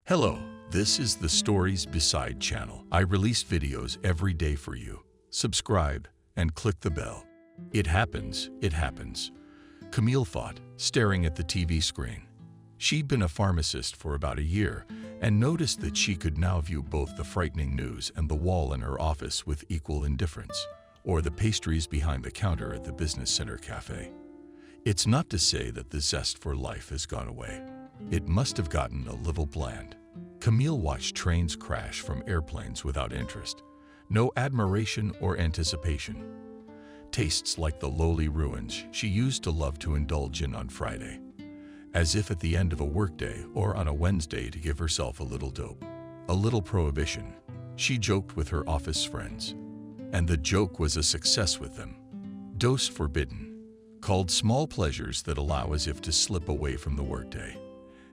Hello, this is the Stories Beside channel. I release videos every day for you. Subscribe and click the bell. It happens, it happens. Camille thought, staring at the TV screen. She'd been a pharmacist for about a year and noticed that she could now view both the frightening news and the wall in her office with equal indifference, or the pastries behind the counter at the business center cafe. It's not to say that the zest for life has gone away. It must have gotten a little bland. Camille watched trains crash from airplanes without interest, no admiration or anticipation. Tastes like the lowly ruins she used to love to indulge in on Friday, as if at the end of a workday or on a Wednesday to give herself a little dope, a little prohibition. She joked with her office friends, and the joke was a success with them. Dose forbidden, called small pleasures that allow as if to slip away from the workday,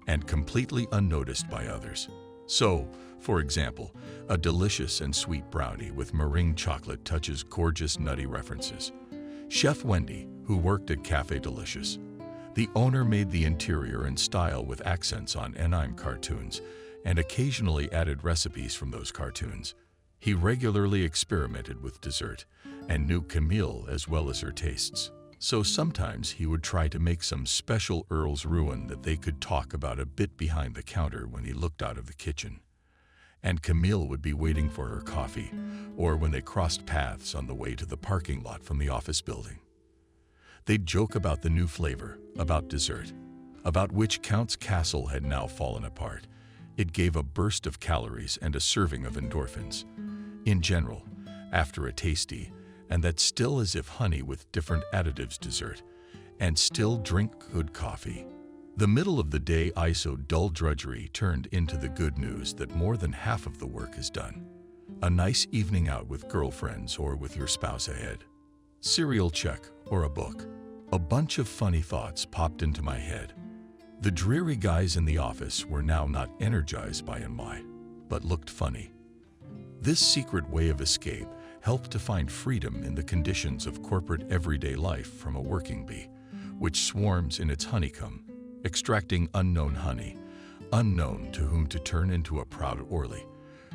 and completely unnoticed by others. So, for example, a delicious and sweet brownie with meringue chocolate touches gorgeous nutty references. Chef Wendy, who worked at Cafe Delicious, the owner, made the interior in style with accents on anime cartoons and occasionally added recipes from those cartoons. He regularly experimented with dessert and knew Camille as well as her tastes. So sometimes he would try to make some special Earl's Ruin that they could talk about a bit behind the counter when he looked out of the kitchen. And Camille would be waiting for her coffee, or when they crossed paths on the way to the parking lot from the office building. They'd joke about the new flavor, about dessert, about which Count's castle had now fallen apart. It gave a burst of calories and a serving of endorphins. In general, after a tasty, and that still as if honey with different additives dessert, and still drink good coffee. The middle of the day ISO dull drudgery turned into the good news that more than half of the work is done. A nice evening out with girlfriends or with your spouse ahead. Cereal check or a book. A bunch of funny thoughts popped into my head. The dreary guys in the office were now not energized by NY, but looked funny. This secret way of escape helped to find freedom in the conditions of corporate everyday life from a working bee, which swarms in its honeycomb, extracting unknown honey, unknown to whom to turn into a proud Orly,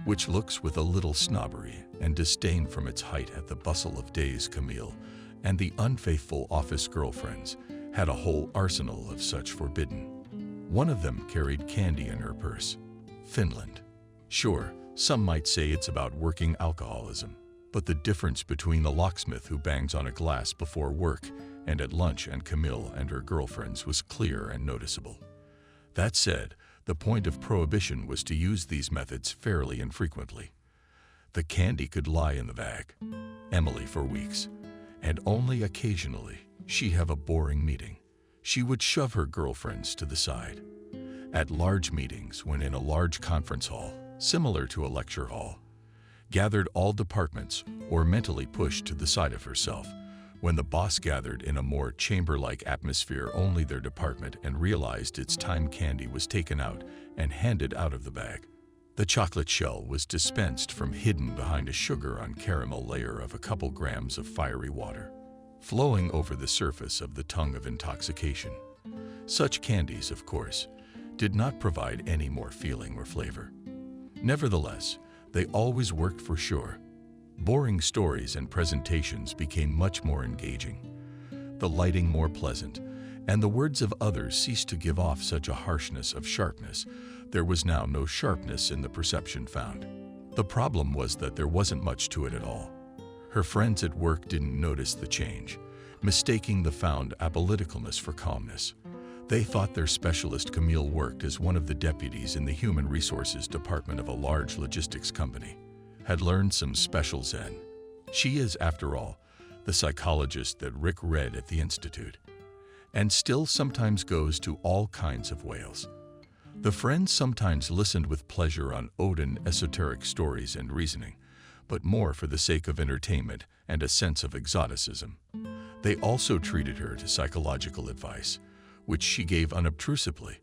which looks with a little snobbery and disdain from its height at the bustle of days. Camille and the unfaithful office girlfriends had a whole arsenal of such forbidden. One of them carried candy in her purse. Finland. Sure, some might say it's about working alcoholism, but the difference between the locksmith who bangs on a glass before work and at lunch and Camille and her girlfriends was clear and noticeable. That said, the point of prohibition was to use these methods fairly infrequently. The candy could lie in the bag. Emily for weeks, and only occasionally she have a boring meeting. She would shove her girlfriends to the side. At large meetings, when in a large conference hall, similar to a lecture hall, gathered all departments or mentally pushed to the side of herself. When the boss gathered in a more chamber-like atmosphere only their department and realized its time, candy was taken out and handed out of the bag. The chocolate shell was dispensed from hidden behind a sugar on caramel layer of a couple grams of fiery water, flowing over the surface of the tongue of intoxication. Such candies, of course, did not provide any more feeling or flavor. Nevertheless, they always worked for sure. Boring stories and presentations became much more engaging, the lighting more pleasant, and the words of others ceased to give off such a harshness of sharpness. There was now no sharpness in the perception found. The problem was that there wasn't much to it at all. Her friends at work didn't notice the change, mistaking the found apoliticalness for calmness. They thought their specialist Camille worked as one of the deputies in the human resources department of a large logistics company, had learned some special zen. She is, after all, the psychologist that Rick read at the Institute, and still sometimes goes to all kinds of whales. The friends sometimes listened with pleasure on Odin esoteric stories and reasoning, but more for the sake of entertainment and a sense of exoticism. They also treated her to psychological advice, which she gave unobtrusively,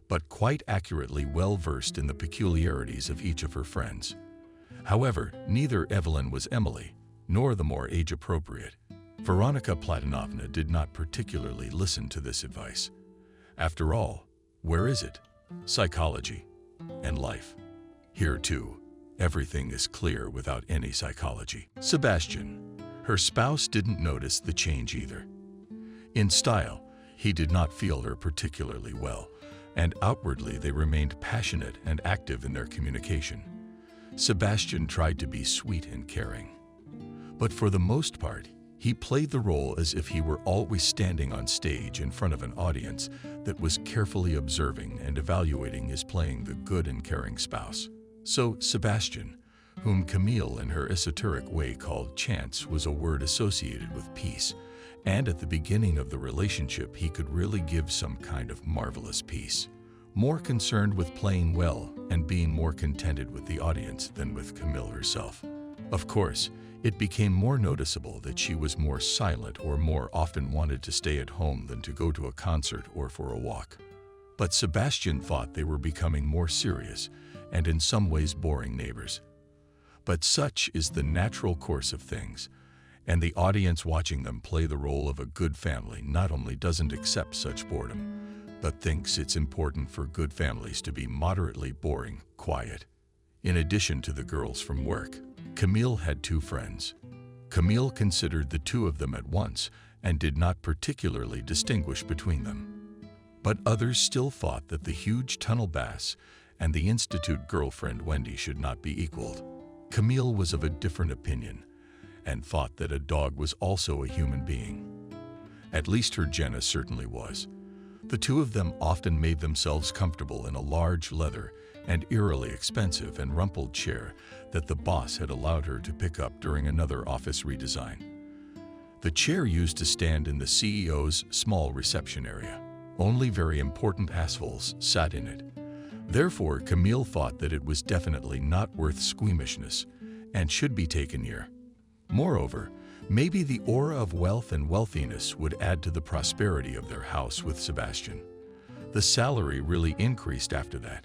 but quite accurately, well versed in the peculiarities of each of her friends. However, neither Evelyn was Emily, nor the more age-appropriate. Veronika Platonovna did not particularly listen to this advice. After all, where is it? Psychology. and life. Here, too, everything is clear without any psychology. Sebastian, her spouse, didn't notice the change either. In style, he did not feel her particularly well, and outwardly they remained passionate and active in their communication. Sebastian tried to be sweet and caring, but for the most part, he played the role as if he were always standing on stage in front of an audience that was carefully observing and evaluating his playing the good and caring spouse. So Sebastian, whom Camille in her esoteric way called Chance, was a word associated with peace, and at the beginning of the relationship he could really give some kind of marvelous peace, more concerned with playing well and being more contented with the audience than with Camille herself. Of course, it became more noticeable that she was more silent or more often wanted to stay at home than to go to a concert or for a walk. But Sebastian thought they were becoming more serious and in some ways boring neighbors. But such is the natural course of things, and the audience watching them play the role of a good family not only doesn't accept such boredom, but thinks it's important for good families to be moderately boring, quiet. In addition to the girls from work, Camille had two friends. Camille considered the two of them at once and did not particularly distinguish between them. But others still thought that the huge tunnel bass and the institute girlfriend Wendy should not be equaled. Camille was of a different opinion and thought that a dog was also a human being. At least her Jenna certainly was. The two of them often made themselves comfortable in a large leather and eerily expensive and rumpled chair that the boss had allowed her to pick up during another office redesign. The chair used to stand in the CEO's small reception area. Only very important assholes sat in it. Therefore, Camille thought that it was definitely not worth squeamishness and should be taken near. Moreover, maybe the aura of wealth and wealthiness would add to the prosperity of their house with Sebastian. The salary really increased after that.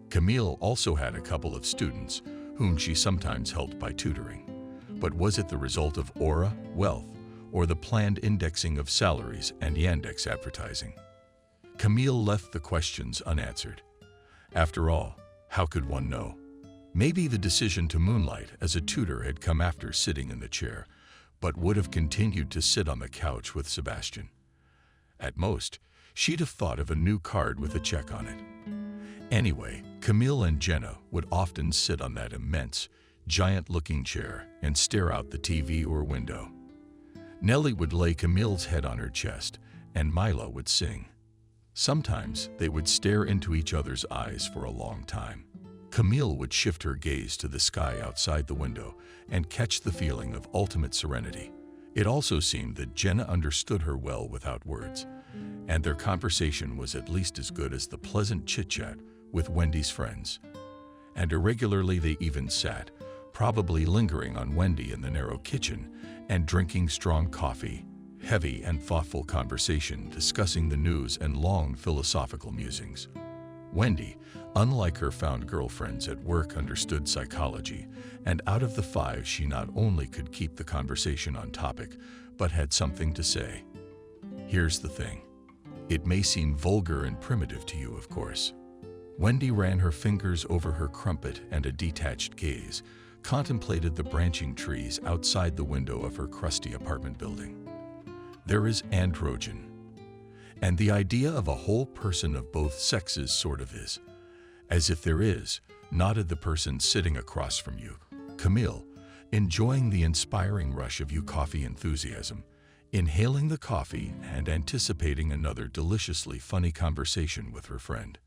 Camille also had a couple of students, whom she sometimes helped by tutoring. But was it the result of aura, wealth, or the planned indexing of salaries and Yandex advertising? Camille left the questions unanswered. After all, how could one know? Maybe the decision to moonlight as a tutor had come after sitting in the chair, but would have continued to sit on the couch with Sebastian. At most, she'd have thought of a new card with a check on it. Anyway, Camille and Jenna would often sit on that immense, giant-looking chair and stare out the TV or window. Nellie would lay Camille's head on her chest, and Mila would sing. Sometimes they would stare into each other's eyes for a long time. Camille would shift her gaze to the sky outside the window and catch the feeling of ultimate serenity. It also seemed that Jenna understood her well without words, and their conversation was at least as good as the pleasant chit-chat with Wendy's friends. And irregularly they even sat, probably lingering on Wendy in the narrow kitchen and drinking strong coffee, heavy and thoughtful conversation discussing the news and long philosophical musings. Wendy, unlike her found girlfriends at work, understood psychology, and out of the five she not only could keep the conversation on topic, but had something to say. Here's the thing. It may seem vulgar and primitive to you, of course. Wendy ran her fingers over her crumpet and a detached gaze contemplated the branching trees outside the window of her crusty apartment building. There is androgen, and the idea of a whole person of both sexes sort of is. As if there is, nodded the person sitting across from you, Camille, enjoying the inspiring rush of your coffee enthusiasm, inhaling the coffee and anticipating another deliciously funny conversation with her friend.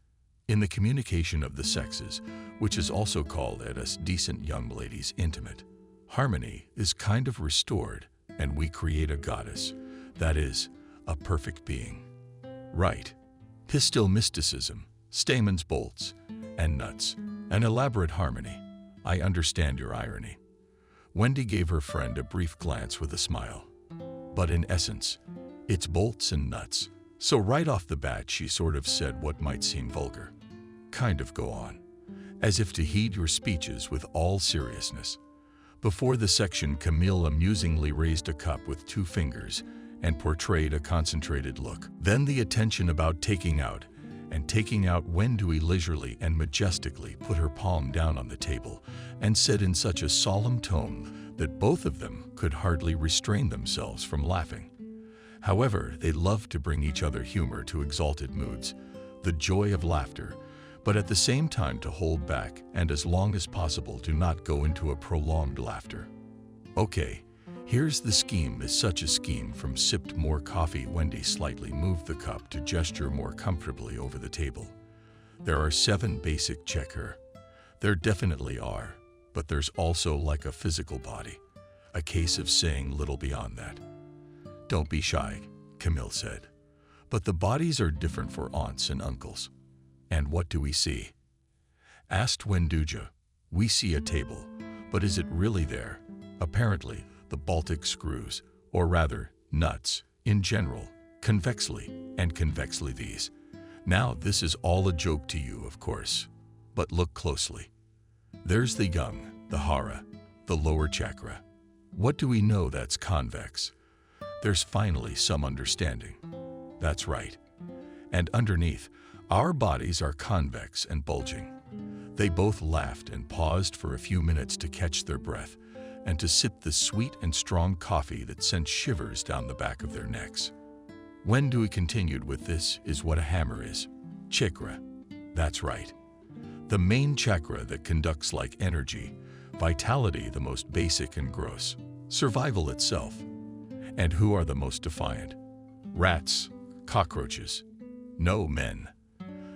In the communication of the sexes, which is also called at us decent young ladies intimate, harmony is kind of restored, and we create a goddess, that is, a perfect being. Right. Pistil mysticism, stamens bolts, and nuts, an elaborate harmony. I understand your irony. Wendy gave her friend a brief glance with a smile. But in essence, it's bolts and nuts. So right off the bat she sort of said what might seem vulgar. Kind of go on, as if to heed your speeches with all seriousness. Before the section, Camille amusingly raised a cup with 2 fingers and portrayed a concentrated look. Then the attention about taking out and taking out Wendui leisurely and majestically put her palm down on the table and said in such a solemn tone that both of them could hardly restrain themselves from laughing. However, they loved to bring each other humor to exalted moods, the joy of laughter, but at the same time to hold back and as long as possible do not go into a prolonged laughter. Okay, here's the scheme is such a scheme from sipped more coffee. Wendy slightly moved the cup to gesture more comfortably over the table. There are 7 basic checker. There definitely are, but there's also like a physical body, a case of saying little beyond that. Don't be shy, Camille said. But the bodies are different for aunts and uncles. And what do we see? Asked Wenduja. We see a table, but is it really there? Apparently, the Baltic screws, or rather, nuts, in general, convexly and convexly these. Now this is all a joke to you, of course, but look closely. There's the young, the hara, the lower chakra. What do we know that's convex? There's finally some understanding. That's right. And underneath, our bodies are convex and bulging. They both laughed and paused for a few minutes to catch their breath and to sip the sweet and strong coffee that sent shivers down the back of their necks. Wendui continued with this is what a hammer is. Chakra. That's right. The main chakra that conducts like energy, vitality the most basic and gross, survival itself. And who are the most defiant? Rats, cockroaches. No, men.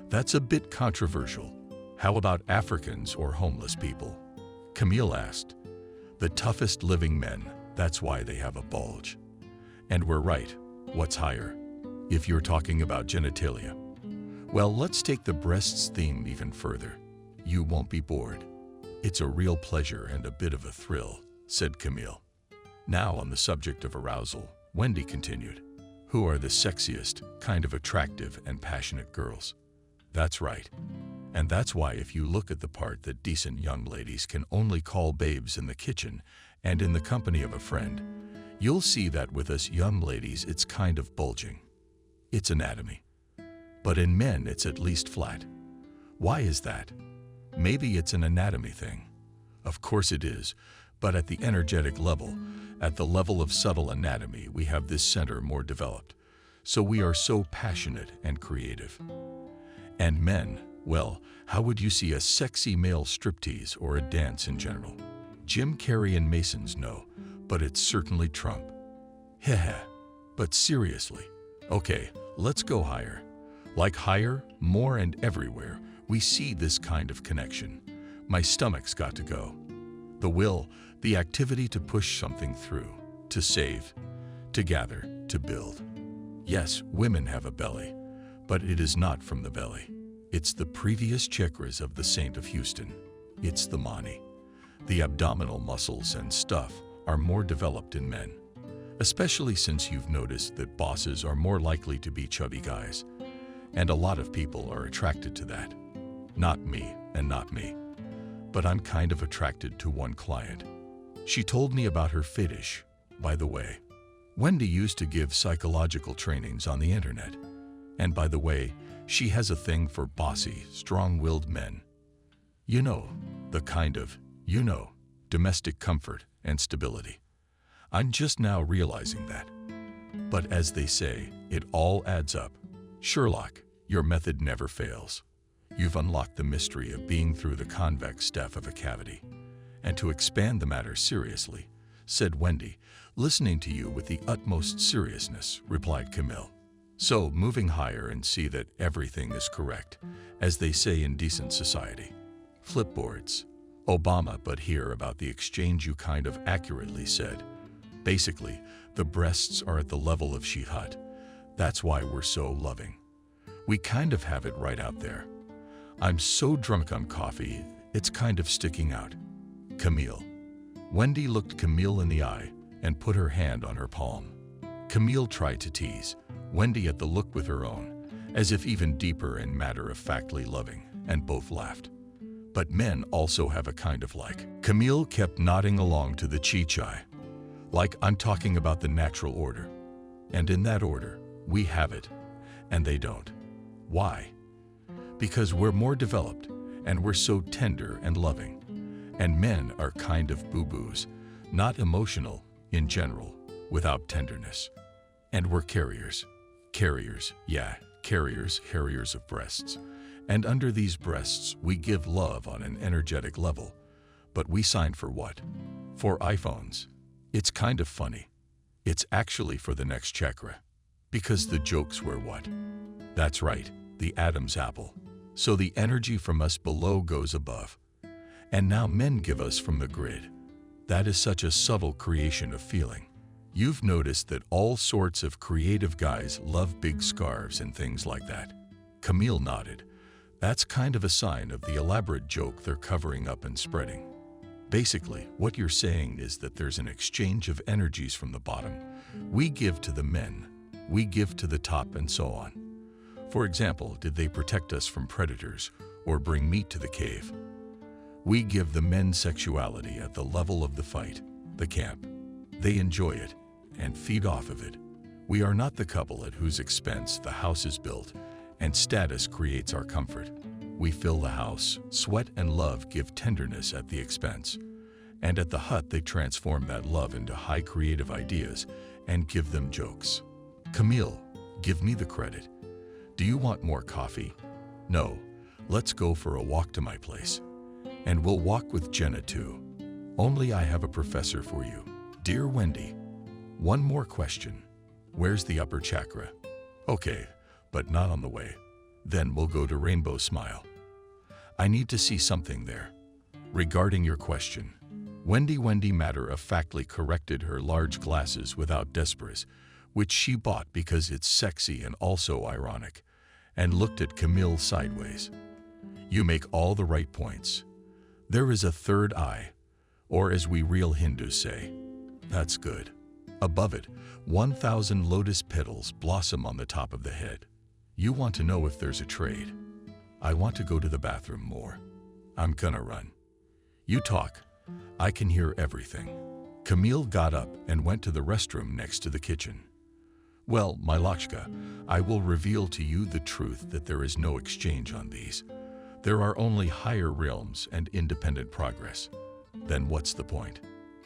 That's a bit controversial. How about Africans or homeless people? Camille asked. The toughest living men, that's why they have a bulge. And we're right. What's higher? If you're talking about genitalia. Well, let's take the breasts theme even further. You won't be bored. It's a real pleasure and a bit of a thrill, said Camille. Now on the subject of arousal, Wendy continued. Who are the sexiest, kind of attractive and passionate girls? That's right. And that's why if you look at the part that decent young ladies can only call babes in the kitchen and in the company of a friend, you'll see that with us young ladies it's kind of bulging. It's anatomy. But in men it's at least flat. Why is that? Maybe it's an anatomy thing. Of course it is, but at the energetic level, at the level of subtle anatomy, we have this center more developed. So we are so passionate and creative. And men, well, how would you see a sexy male striptease or a dance in general? Jim Carrey and Masons know, but it's certainly Trump. Heh. But seriously, okay, let's go higher. Like higher, more and everywhere, we see this kind of connection. My stomach's got to go. The will, the activity to push something through, to save, to gather, to build. Yes, women have a belly, but it is not from the belly. It's the previous chakras of the Saint of Houston. It's the mani. The abdominal muscles and stuff are more developed in men, especially since you've noticed that bosses are more likely to be chubby guys, and a lot of people are attracted to that. Not me and not me, but I'm kind of attracted to one client. She told me about her fetish, by the way. Wendy used to give psychological trainings on the internet, and by the way, she has a thing for bossy, strong-willed men. You know, the kind of, domestic comfort and stability. I'm just now realizing that. But as they say, it all adds up. Sherlock, your method never fails. You've unlocked the mystery of being through the convex stuff of a cavity. And to expand the matter seriously, said Wendy, listening to you with the utmost seriousness, replied Camille. So, moving higher and see that everything is correct, as they say in decent society. Flipboards. Obama, but hear about the exchange you kind of accurately said. Basically, the breasts are at the level of sheet hut. That's why we're so loving. We kind of have it right out there. I'm so drunk on coffee, it's kind of sticking out. Camille. Wendy looked Camille in the eye and put her hand on her palm. Camille tried to tease Wendy at the look with her own, as if even deeper and matter-of-factly loving, and both laughed. But men also have a kind of like. Camille kept nodding along to the chi-chai. Like I'm talking about the natural order. And in that order, we have it, and they don't. Why? Because we're more developed and we're so tender and loving. And men are kind of boo-boos, not emotional in general, without tenderness. And we're carriers. Carriers, yeah, carriers of breasts. And under these breasts, we give love on an energetic level. But we sign for what? For iPhones. It's kind of funny. It's actually for the next chakra. Because the jokes were what? That's right, the Adam's apple. So the energy from us below goes above. And now men give us from the grid. That is such a subtle creation of feeling. You've noticed that all sorts of creative guys love big scarves and things like that. Camille nodded. That's kind of a sign of the elaborate joke they're covering up and spreading. Basically, what you're saying is that there's an exchange of energies from the bottom. We give to the men, we give to the top, and so on. For example, did they protect us from predators or bring meat to the cave? We give the men sexuality at the level of the fight, the camp. They enjoy it and feed off of it. We are not the couple at whose expense the house is built, and status creates our comfort. We fill the house, sweat and love give tenderness at the expense. And at the hut they transform that love into high creative ideas and give them jokes. Camille, give me the credit. Do you want more coffee? No, let's go for a walk to my place. And we'll walk with Jenna too. Only I have a professor for you. Dear Wendy, one more question. Where's the upper chakra? Okay, but not on the way. Then we'll go to Rainbow Smile. I need to see something there. Regarding your question, Wendy matter-of-factly corrected her large glasses without Desperas, which she bought because it's sexy and also ironic, and looked at Camille sideways. You make all the right points. There is a third eye, or as we real Hindus say, that's good. Above it, 1,000 lotus petals blossom on the top of the head. You want to know if there's a trade. I want to go to the bathroom more. I'm gonna run. You talk. I can hear everything. Camille got up and went to the restroom next to the kitchen. Well, my Lakshka, I will reveal to you the truth that there is no exchange on these. There are only higher realms and independent progress. Then what's the point?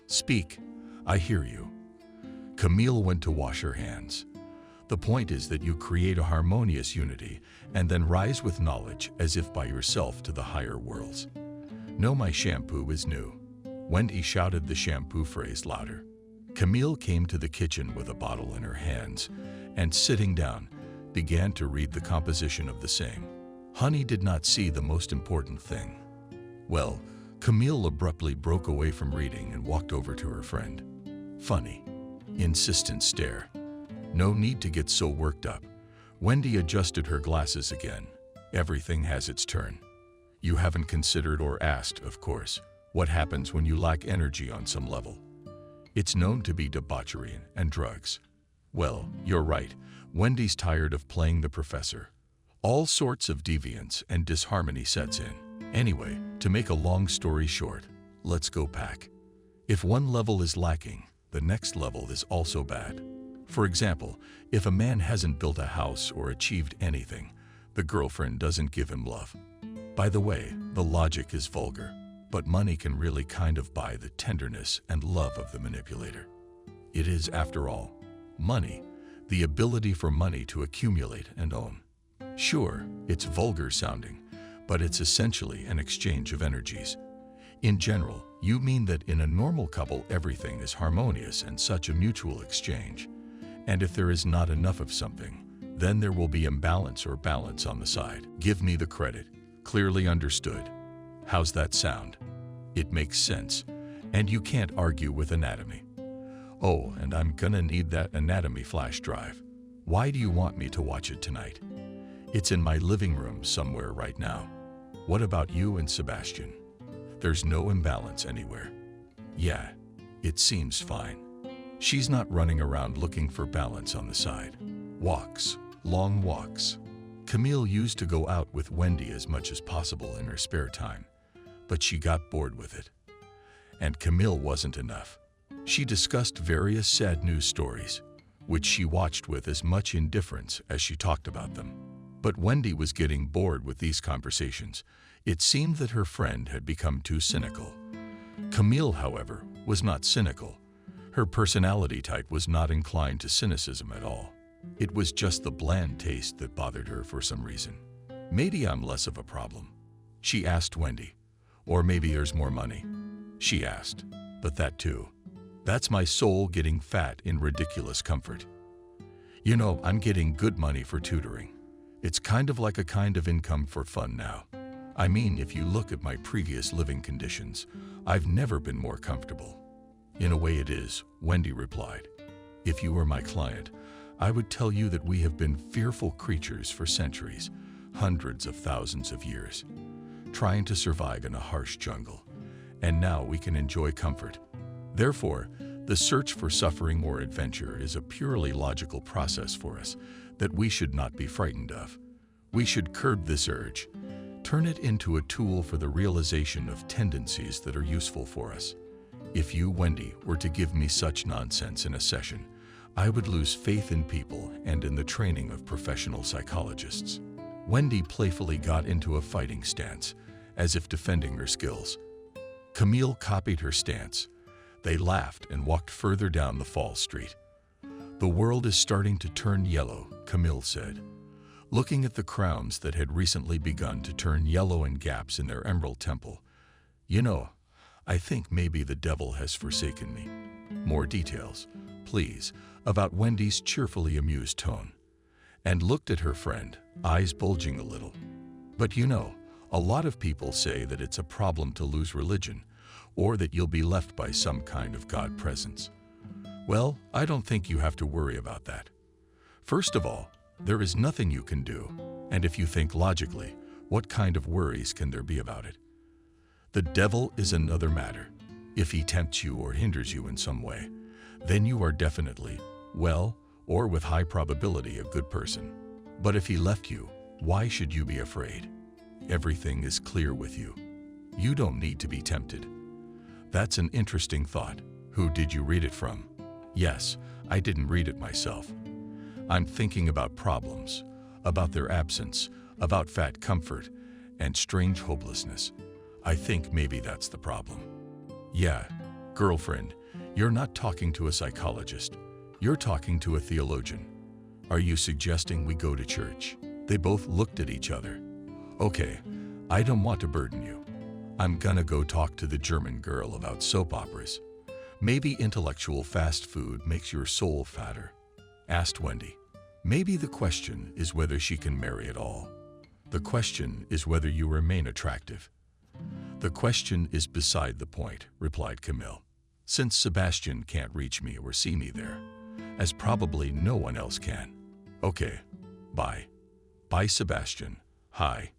Speak. I hear you. Camille went to wash her hands. The point is that you create a harmonious unity and then rise with knowledge as if by yourself to the higher worlds. No, my shampoo is new. Wendy shouted the shampoo phrase louder. Camille came to the kitchen with a bottle in her hands and, sitting down, began to read the composition of the same. Honey did not see the most important thing. Well, Camille abruptly broke away from reading and walked over to her friend. Funny. Insistent stare. No need to get so worked up. Wendy adjusted her glasses again. Everything has its turn. You haven't considered or asked, of course, what happens when you lack energy on some level. It's known to be debauchery and drugs. Well, you're right. Wendy's tired of playing the professor. All sorts of deviance and disharmony sets in. Anyway, to make a long story short, let's go pack. If one level is lacking, the next level is also bad. For example, if a man hasn't built a house or achieved anything, the girlfriend doesn't give him love. By the way, the logic is vulgar, but money can really kind of buy the tenderness and love of the manipulator. It is, after all, money, the ability for money to accumulate and own. Sure, it's vulgar sounding, but it's essentially an exchange of energies. In general, you mean that in a normal couple everything is harmonious and such a mutual exchange. And if there is not enough of something, then there will be imbalance or balance on the side. Give me the credit. Clearly understood. How's that sound? It makes sense, and you can't argue with anatomy. Oh, and I'm gonna need that anatomy flash drive. Why do you want me to watch it tonight? It's in my living room somewhere right now. What about you and Sebastian? There's no imbalance anywhere. Yeah, it seems fine. She's not running around looking for balance on the side. Walks, long walks. Camille used to go out with Wendy as much as possible in her spare time, but she got bored with it. And Camille wasn't enough. She discussed various sad news stories, which she watched with as much indifference as she talked about them. But Wendy was getting bored with these conversations. It seemed that her friend had become too cynical. Camille, however, was not cynical. Her personality type was not inclined to cynicism at all. It was just the bland taste that bothered her for some reason. Maybe I'm less of a problem, she asked Wendy. Or maybe there's more money, she asked. But that too. That's my soul getting fat in ridiculous comfort. You know, I'm getting good money for tutoring. It's kind of like a kind of income for fun now. I mean, if you look at my previous living conditions, I've never been more comfortable. In a way it is, Wendy replied. If you were my client, I would tell you that we have been fearful creatures for centuries, hundreds of thousands of years, trying to survive in a harsh jungle. And now we can enjoy comfort. Therefore, the search for suffering or adventure is a purely logical process for us that we should not be frightened of. We should curb this urge, turn it into a tool for the realization of tendencies that are useful for us. If you, Wendy, were to give me such nonsense in a session, I would lose faith in people and in the training of professional psychologists. Wendy playfully got into a fighting stance, as if defending her skills. Camille copied her stance. They laughed and walked further down the fall street. The world is starting to turn yellow, Camille said, looking at the crowns that had recently begun to turn yellow in gaps in their emerald temple. You know, I think maybe the devil has forsaken me. More details, please, about Wendy's cheerfully amused tone. And looked at her friend, eyes bulging a little. But you know, a lot of people say that it's a problem to lose religion, or that you'll be left by some kind of God presence. Well, I don't think you have to worry about that. First of all, there is nothing you can do, and if you think logically, what kind of worries can there be about it? The devil is another matter. If he tempts you or hinders you in some way, then you are definitely, well, or with high probability, a good person. But if he left you, why should you be afraid? Everything is clear with you. You don't need to be tempted. That's an interesting thought. Who did you read it from? Yes, I didn't read it myself. I'm thinking about problems, about their absence, about fat comfort, and strange hopelessness. I think maybe that's the problem. Yeah, girlfriend, you're not talking to a psychologist. You're talking to a theologian. Are you suggesting we go to church? They both looked at each other. Okay, I don't want to burden you. I'm gonna go talk to the German girl about soap operas. Maybe intellectual fast food makes your soul fatter, asked Wendy. Maybe the question is whether she can marry at all. The question is whether you remain attractive. The question is beside the point, replied Camille, since Sebastian can't reach me or see me there, as probably no one else can. Okay, bye. Bye, Sebastian. Hi.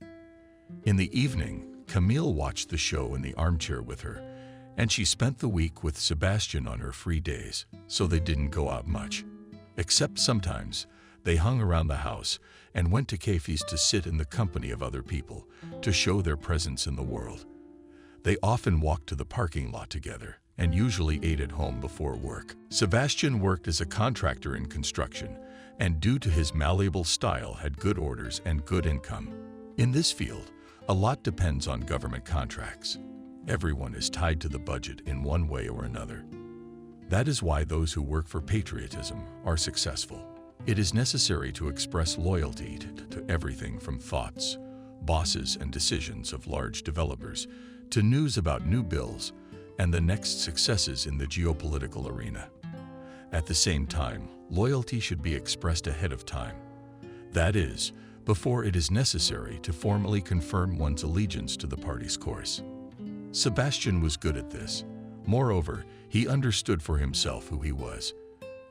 In the evening, Camille watched the show in the armchair with her, and she spent the week with Sebastian on her free days, so they didn't go out much. Except sometimes, they hung around the house and went to cafes to sit in the company of other people, to show their presence in the world. They often walked to the parking lot together and usually ate at home before work. Sebastian worked as a contractor in construction, and due to his malleable style had good orders and good income. In this field, a lot depends on government contracts. Everyone is tied to the budget in one way or another. That is why those who work for patriotism are successful. It is necessary to express loyalty to everything from thoughts, bosses, and decisions of large developers to news about new bills and the next successes in the geopolitical arena. At the same time, loyalty should be expressed ahead of time. That is, before it is necessary to formally confirm one's allegiance to the party's course. Sebastian was good at this. Moreover, he understood for himself who he was.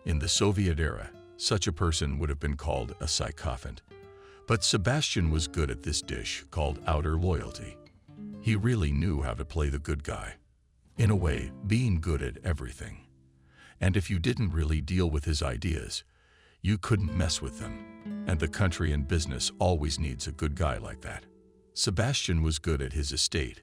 In the Soviet era, such a person would have been called a sycophant. But Sebastian was good at this dish called outer loyalty. He really knew how to play the good guy. In a way, being good at everything. And if you didn't really deal with his ideas, you couldn't mess with them. And the country and business always needs a good guy like that. Sebastian was good at his estate,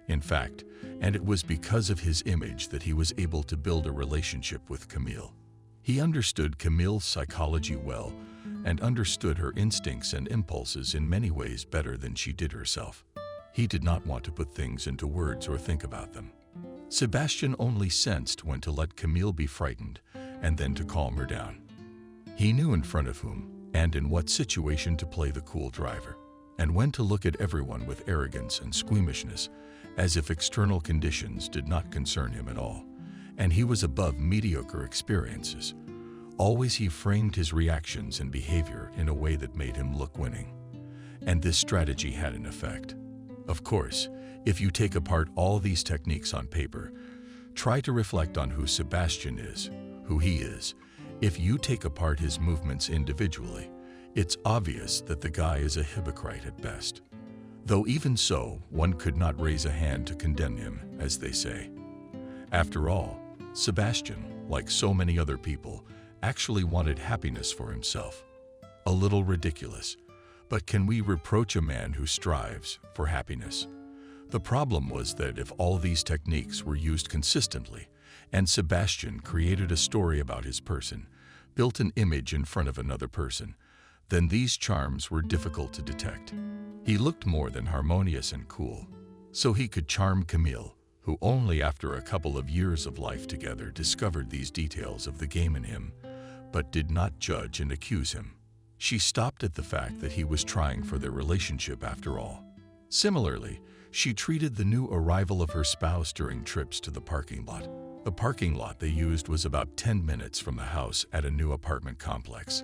in fact, and it was because of his image that he was able to build a relationship with Camille. He understood Camille's psychology well and understood her instincts and impulses in many ways better than she did herself. He did not want to put things into words or think about them. Sebastian only sensed when to let Camille be frightened and then to calm her down. He knew in front of whom and in what situation to play the cool driver, and when to look at everyone with arrogance and squeamishness, as if external conditions did not concern him at all, and he was above mediocre experiences. Always he framed his reactions and behavior in a way that made him look winning. And this strategy had an effect. Of course, if you take apart all these techniques on paper, try to reflect on who Sebastian is, who he is. If you take apart his movements individually, it's obvious that the guy is a hypocrite at best. Though even so, one could not raise a hand to condemn him, as they say. After all, Sebastian, like so many other people, actually wanted happiness for himself. A little ridiculous, but can we reproach a man who strives for happiness? The problem was that if all these techniques were used consistently, and Sebastian created a story about his person, built an image in front of another person, then these charms were difficult to detect. He looked more than harmonious and cool, so he could charm Camille, who only after a couple of years of life together discovered these details of the game in him, but did not judge and accuse him. She stopped at the fact that he was trying for their relationship after all. Similarly, she treated the new arrival of her spouse during trips to the parking lot. The parking lot they used was about 10 minutes from the house at a new apartment complex,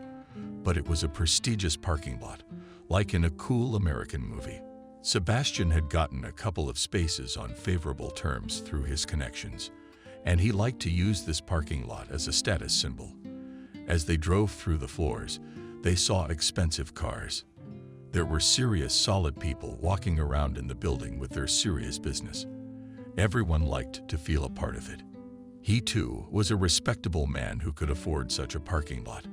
but it was a prestigious parking lot, like in a cool American movie. Sebastian had gotten a couple of spaces on favorable terms through his connections, and he liked to use this parking lot as a status symbol. As they drove through the floors, they saw expensive cars. There were serious, solid people walking around in the building with their serious business. Everyone liked to feel a part of it. He, too, was a respectable man who could afford such a parking lot.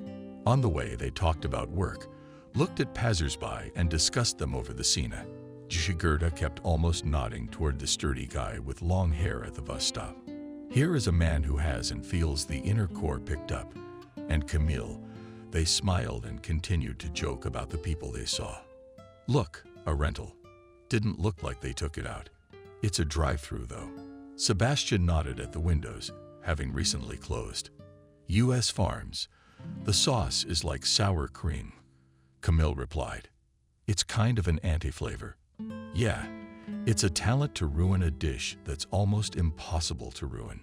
On the way, they talked about work, looked at passers-by, and discussed them over the Sina. Jigurda kept almost nodding toward the sturdy guy with long hair at the bus stop. Here is a man who has and feels the inner core picked up. And Camille, they smiled and continued to joke about the people they saw. Look, a rental. Didn't look like they took it out. It's a drive-through, though. Sebastian nodded at the windows, having recently closed. U.S. Farms. The sauce is like sour cream. Camille replied. It's kind of an anti-flavor. Yeah, it's a talent to ruin a dish that's almost impossible to ruin.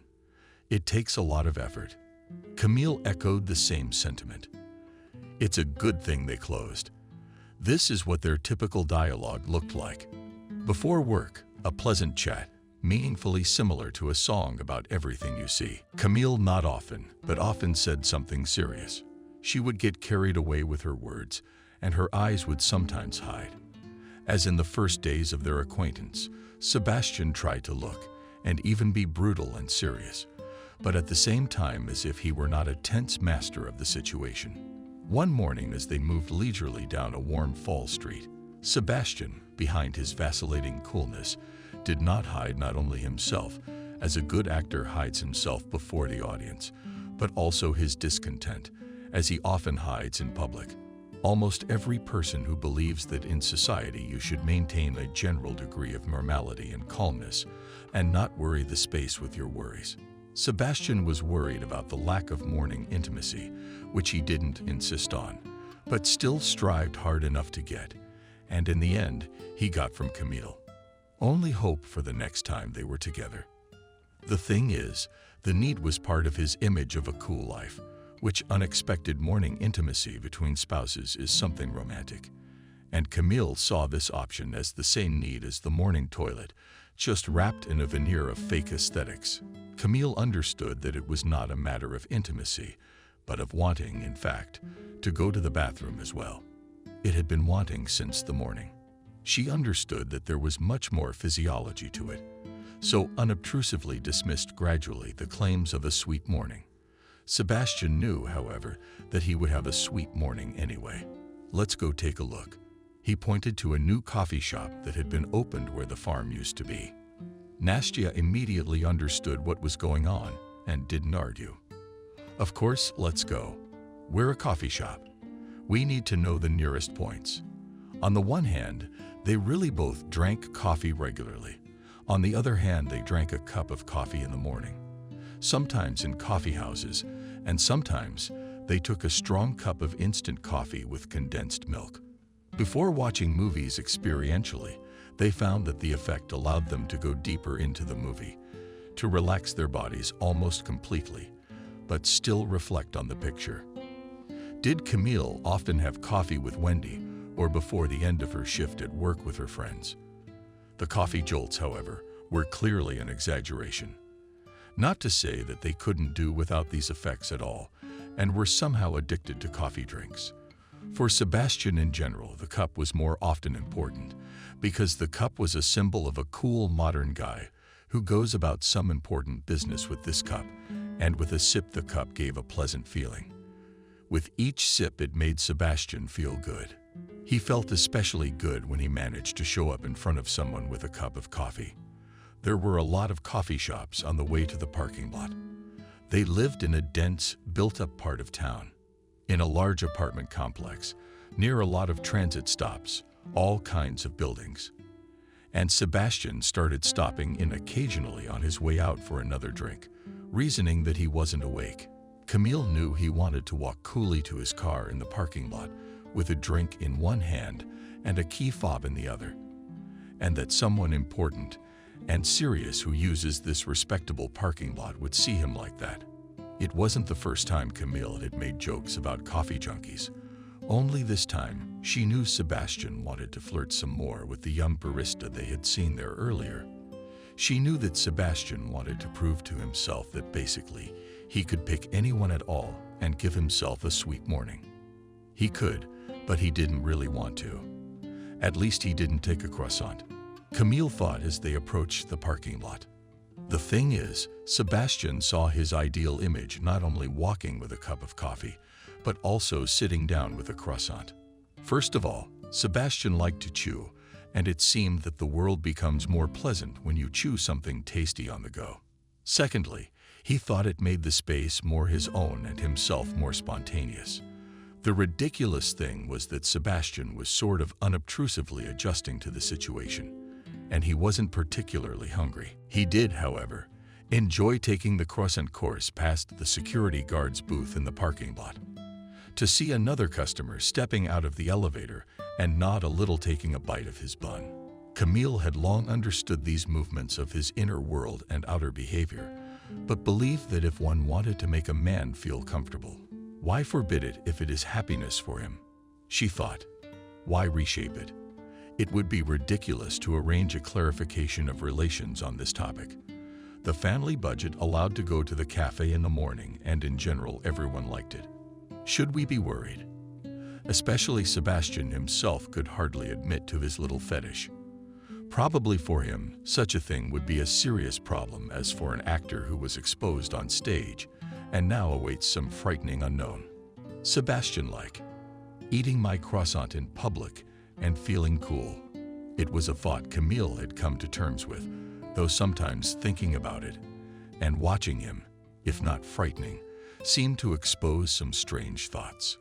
It takes a lot of effort. Camille echoed the same sentiment. It's a good thing they closed. This is what their typical dialogue looked like. Before work, a pleasant chat, meaningfully similar to a song about everything you see. Camille not often, but often said something serious. She would get carried away with her words, and her eyes would sometimes hide. As in the first days of their acquaintance, Sebastian tried to look, and even be brutal and serious, but at the same time as if he were not a tense master of the situation. One morning as they moved leisurely down a warm fall street, Sebastian, behind his vacillating coolness, did not hide not only himself, as a good actor hides himself before the audience, but also his discontent, as he often hides in public. Almost every person who believes that in society you should maintain a general degree of normality and calmness and not worry the space with your worries. Sebastian was worried about the lack of morning intimacy, which he didn't insist on, but still strived hard enough to get, and in the end, he got from Camille. Only hope for the next time they were together. The thing is, the need was part of his image of a cool life, which unexpected morning intimacy between spouses is something romantic. And Camille saw this option as the same need as the morning toilet, just wrapped in a veneer of fake aesthetics. Camille understood that it was not a matter of intimacy, but of wanting, in fact, to go to the bathroom as well. It had been wanting since the morning. She understood that there was much more physiology to it, so unobtrusively dismissed gradually the claims of a sweet morning. Sebastian knew, however, that he would have a sweet morning anyway. Let's go take a look. He pointed to a new coffee shop that had been opened where the farm used to be. Nastya immediately understood what was going on and didn't argue. Of course, let's go. We're a coffee shop. We need to know the nearest points. On the one hand, they really both drank coffee regularly. On the other hand, they drank a cup of coffee in the morning, sometimes in coffee houses, and sometimes they took a strong cup of instant coffee with condensed milk. Before watching movies experientially, they found that the effect allowed them to go deeper into the movie, to relax their bodies almost completely, but still reflect on the picture. Did Camille often have coffee with Wendy or before the end of her shift at work with her friends? The coffee jolts, however, were clearly an exaggeration. Not to say that they couldn't do without these effects at all and were somehow addicted to coffee drinks. For Sebastian in general, the cup was more often important because the cup was a symbol of a cool modern guy who goes about some important business with this cup, and with a sip the cup gave a pleasant feeling. With each sip it made Sebastian feel good. He felt especially good when he managed to show up in front of someone with a cup of coffee. There were a lot of coffee shops on the way to the parking lot. They lived in a dense, built-up part of town, in a large apartment complex, near a lot of transit stops, all kinds of buildings. And Sebastian started stopping in occasionally on his way out for another drink, reasoning that he wasn't awake. Camille knew he wanted to walk coolly to his car in the parking lot with a drink in one hand and a key fob in the other, and that someone important and serious who uses this respectable parking lot would see him like that. It wasn't the first time Camille had made jokes about coffee junkies. Only this time, she knew Sebastian wanted to flirt some more with the young barista they had seen there earlier. She knew that Sebastian wanted to prove to himself that basically he could pick anyone at all and give himself a sweet morning. He could, but he didn't really want to. At least he didn't take a croissant, Camille thought as they approached the parking lot. The thing is, Sebastian saw his ideal image not only walking with a cup of coffee, but also sitting down with a croissant. First of all, Sebastian liked to chew, and it seemed that the world becomes more pleasant when you chew something tasty on the go. Secondly, he thought it made the space more his own and himself more spontaneous. The ridiculous thing was that Sebastian was sort of unobtrusively adjusting to the situation, and he wasn't particularly hungry. He did, however, enjoy taking the croissant course past the security guard's booth in the parking lot. To see another customer stepping out of the elevator and nod a little taking a bite of his bun. Camille had long understood these movements of his inner world and outer behavior, but believed that if one wanted to make a man feel comfortable, why forbid it if it is happiness for him? She thought, why reshape it? It would be ridiculous to arrange a clarification of relations on this topic. The family budget allowed to go to the cafe in the morning, and in general everyone liked it. Should we be worried? Especially Sebastian himself could hardly admit to his little fetish. Probably for him, such a thing would be a serious problem as for an actor who was exposed on stage and now awaits some frightening unknown. Sebastian-like, eating my croissant in public and feeling cool. It was a thought Camille had come to terms with, though sometimes thinking about it and watching him, if not frightening, seemed to expose some strange thoughts.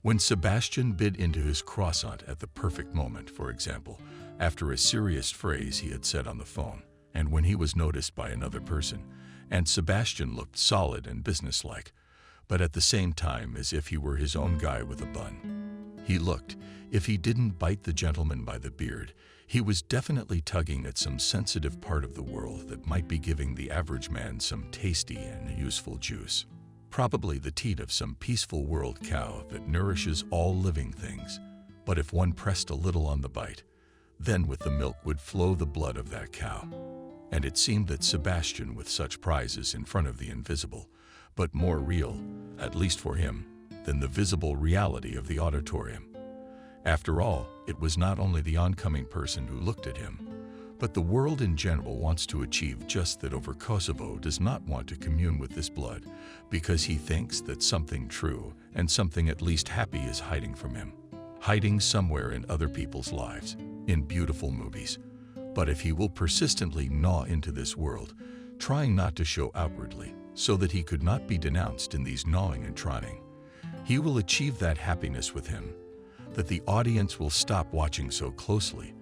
When Sebastian bit into his croissant at the perfect moment, for example, after a serious phrase he had said on the phone, and when he was noticed by another person, and Sebastian looked solid and businesslike, but at the same time as if he were his own guy with a bun. He looked, if he didn't bite the gentleman by the beard, he was definitely tugging at some sensitive part of the world that might be giving the average man some tasty and useful juice. Probably the teat of some peaceful world cow that nourishes all living things. But if one pressed a little on the bite, then with the milk would flow the blood of that cow. And it seemed that Sebastian, with such prizes in front of the invisible, but more real, at least for him, than the visible reality of the auditorium. After all, it was not only the oncoming person who looked at him, but the world in general wants to achieve just that. Over Kosovo does not want to commune with this blood because he thinks that something true and something at least happy is hiding from him, hiding somewhere in other people's lives, in beautiful movies. But if he will persistently gnaw into this world, trying not to show outwardly, so that he could not be denounced in these gnawing and trying, He will achieve that happiness with him, that the audience will stop watching so closely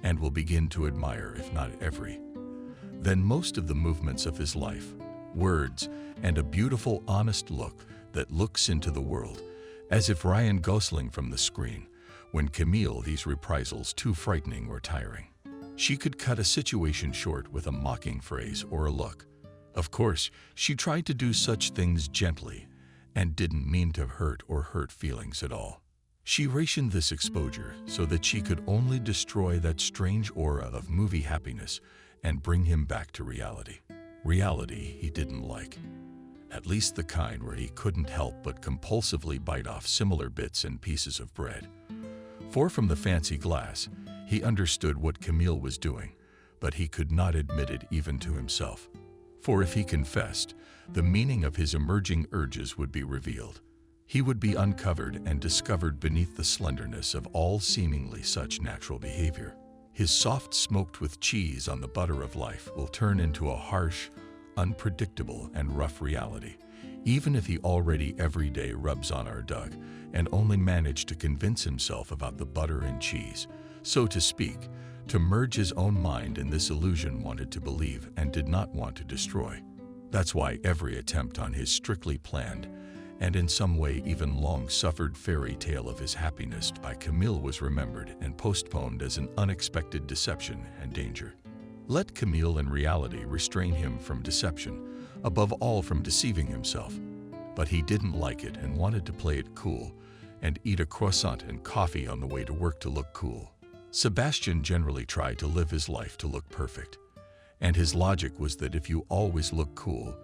and will begin to admire, if not every. Then most of the movements of his life, words, and a beautiful, honest look that looks into the world, as if Ryan Gosling from the screen, when Camille these reprisals too frightening or tiring. She could cut a situation short with a mocking phrase or a look. Of course, she tried to do such things gently and didn't mean to hurt feelings at all. She rationed this exposure so that she could only destroy that strange aura of movie happiness and bring him back to reality. Reality he didn't like. At least the kind where he couldn't help but compulsively bite off similar bits and pieces of bread. For from the fancy glass, he understood what Camille was doing, but he could not admit it even to himself. For if he confessed, the meaning of his emerging urges would be revealed. He would be uncovered and discovered beneath the slenderness of all seemingly such natural behavior. His soft smoked with cheese on the butter of life will turn into a harsh, unpredictable, and rough reality, even if he already every day rubs on our Doug and only managed to convince himself about the butter and cheese, so to speak, to merge his own mind in this illusion wanted to believe and did not want to destroy. That's why every attempt on his strictly planned and in some way even long-suffered fairy tale of his happiness by Camille was remembered and postponed as an unexpected deception and danger. Let Camille and reality restrain him from deception, above all from deceiving himself. But he didn't like it and wanted to play it cool and eat a croissant and coffee on the way to work to look cool. Sebastian generally tried to live his life to look perfect, and his logic was that if you always look cool,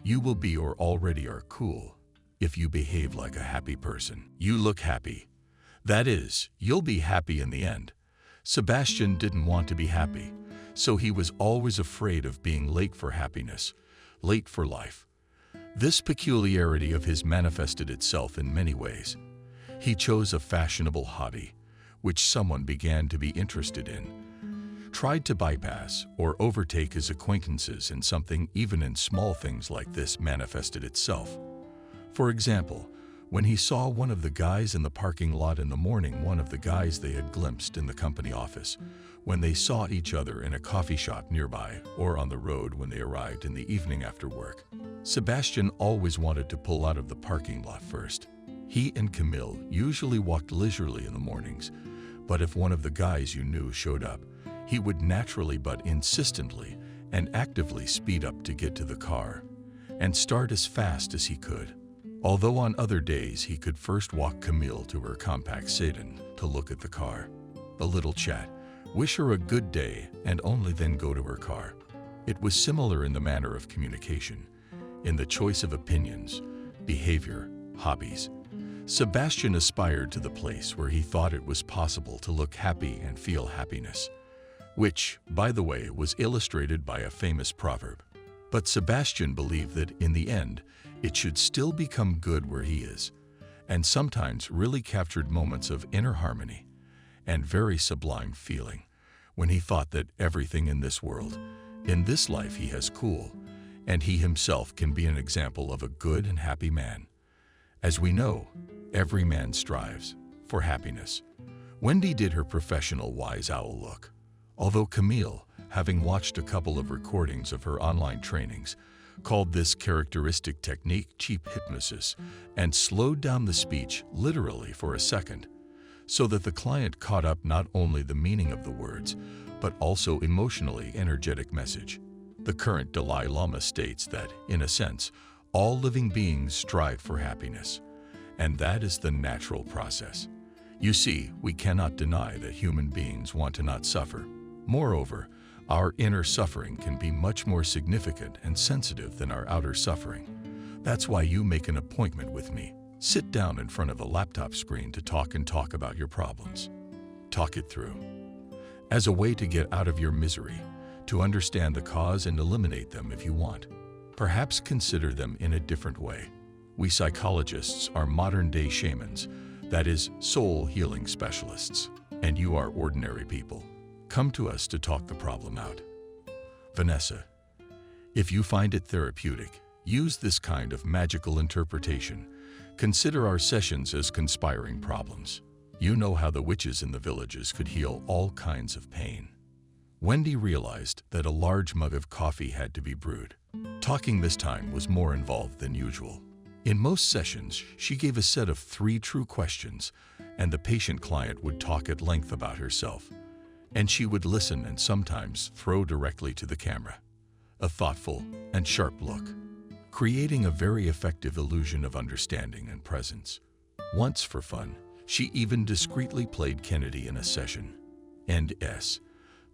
you will be or already are cool. If you behave like a happy person, you look happy. That is, you'll be happy in the end. Sebastian didn't want to be happy, so he was always afraid of being late for happiness, late for life. This peculiarity of his manifested itself in many ways. He chose a fashionable hobby, which someone began to be interested in, tried to bypass or overtake his acquaintances in something even in small things like this manifested itself. For example, when he saw one of the guys in the parking lot in the morning, one of the guys they had glimpsed in the company office, when they saw each other in a coffee shop nearby or on the road when they arrived in the evening after work, Sebastian always wanted to pull out of the parking lot first. He and Camille usually walked leisurely in the mornings, but if one of the guys you knew showed up, he would naturally but insistently and actively speed up to get to the car and start as fast as he could. Although on other days he could first walk Camille to her compact sedan to look at the car, a little chat, wish her a good day, and only then go to her car. It was similar in the manner of communication, in the choice of opinions, behavior, hobbies. Sebastian aspired to the place where he thought it was possible to look happy and feel happiness, which, by the way, was illustrated by a famous proverb. But Sebastian believed that, in the end, it should still become good where he is, and sometimes really captured moments of inner harmony and very sublime feeling when he thought that everything in this world, in this life he has cool, and he himself can be an example of a good and happy man. As we know, every man strives for happiness. Wendy did her professional wise owl look, although Camille, having watched a couple of recordings of her online trainings, called this characteristic technique cheap hypnosis and slowed down the speech literally for a second, so that the client caught up not only the meaning of the words, but also emotionally energetic message. The current Dalai Lama states that, in a sense, all living beings strive for happiness, and that is the natural process. You see, we cannot deny that human beings want to not suffer. Moreover, our inner suffering can be much more significant and sensitive than our outer suffering. That's why you make an appointment with me. Sit down in front of a laptop screen to talk about your problems. Talk it through. As a way to get out of your misery, to understand the cause and eliminate them if you want. Perhaps consider them in a different way. We psychologists are modern-day shamans, that is, soul healing specialists, and you are ordinary people. Come to us to talk the problem out. Vanessa, if you find it therapeutic, use this kind of magical interpretation Consider our sessions as conspiring problems. You know how the witches in the villages could heal all kinds of pain. Wendy realized that a large mug of coffee had to be brewed. Talking this time was more involved than usual. In most sessions, she gave a set of 3 true questions, and the patient client would talk at length about herself. And she would listen and sometimes throw directly to the camera. A thoughtful and sharp look, creating a very effective illusion of understanding and presence. Once, for fun, she even discreetly played Kennedy in a session.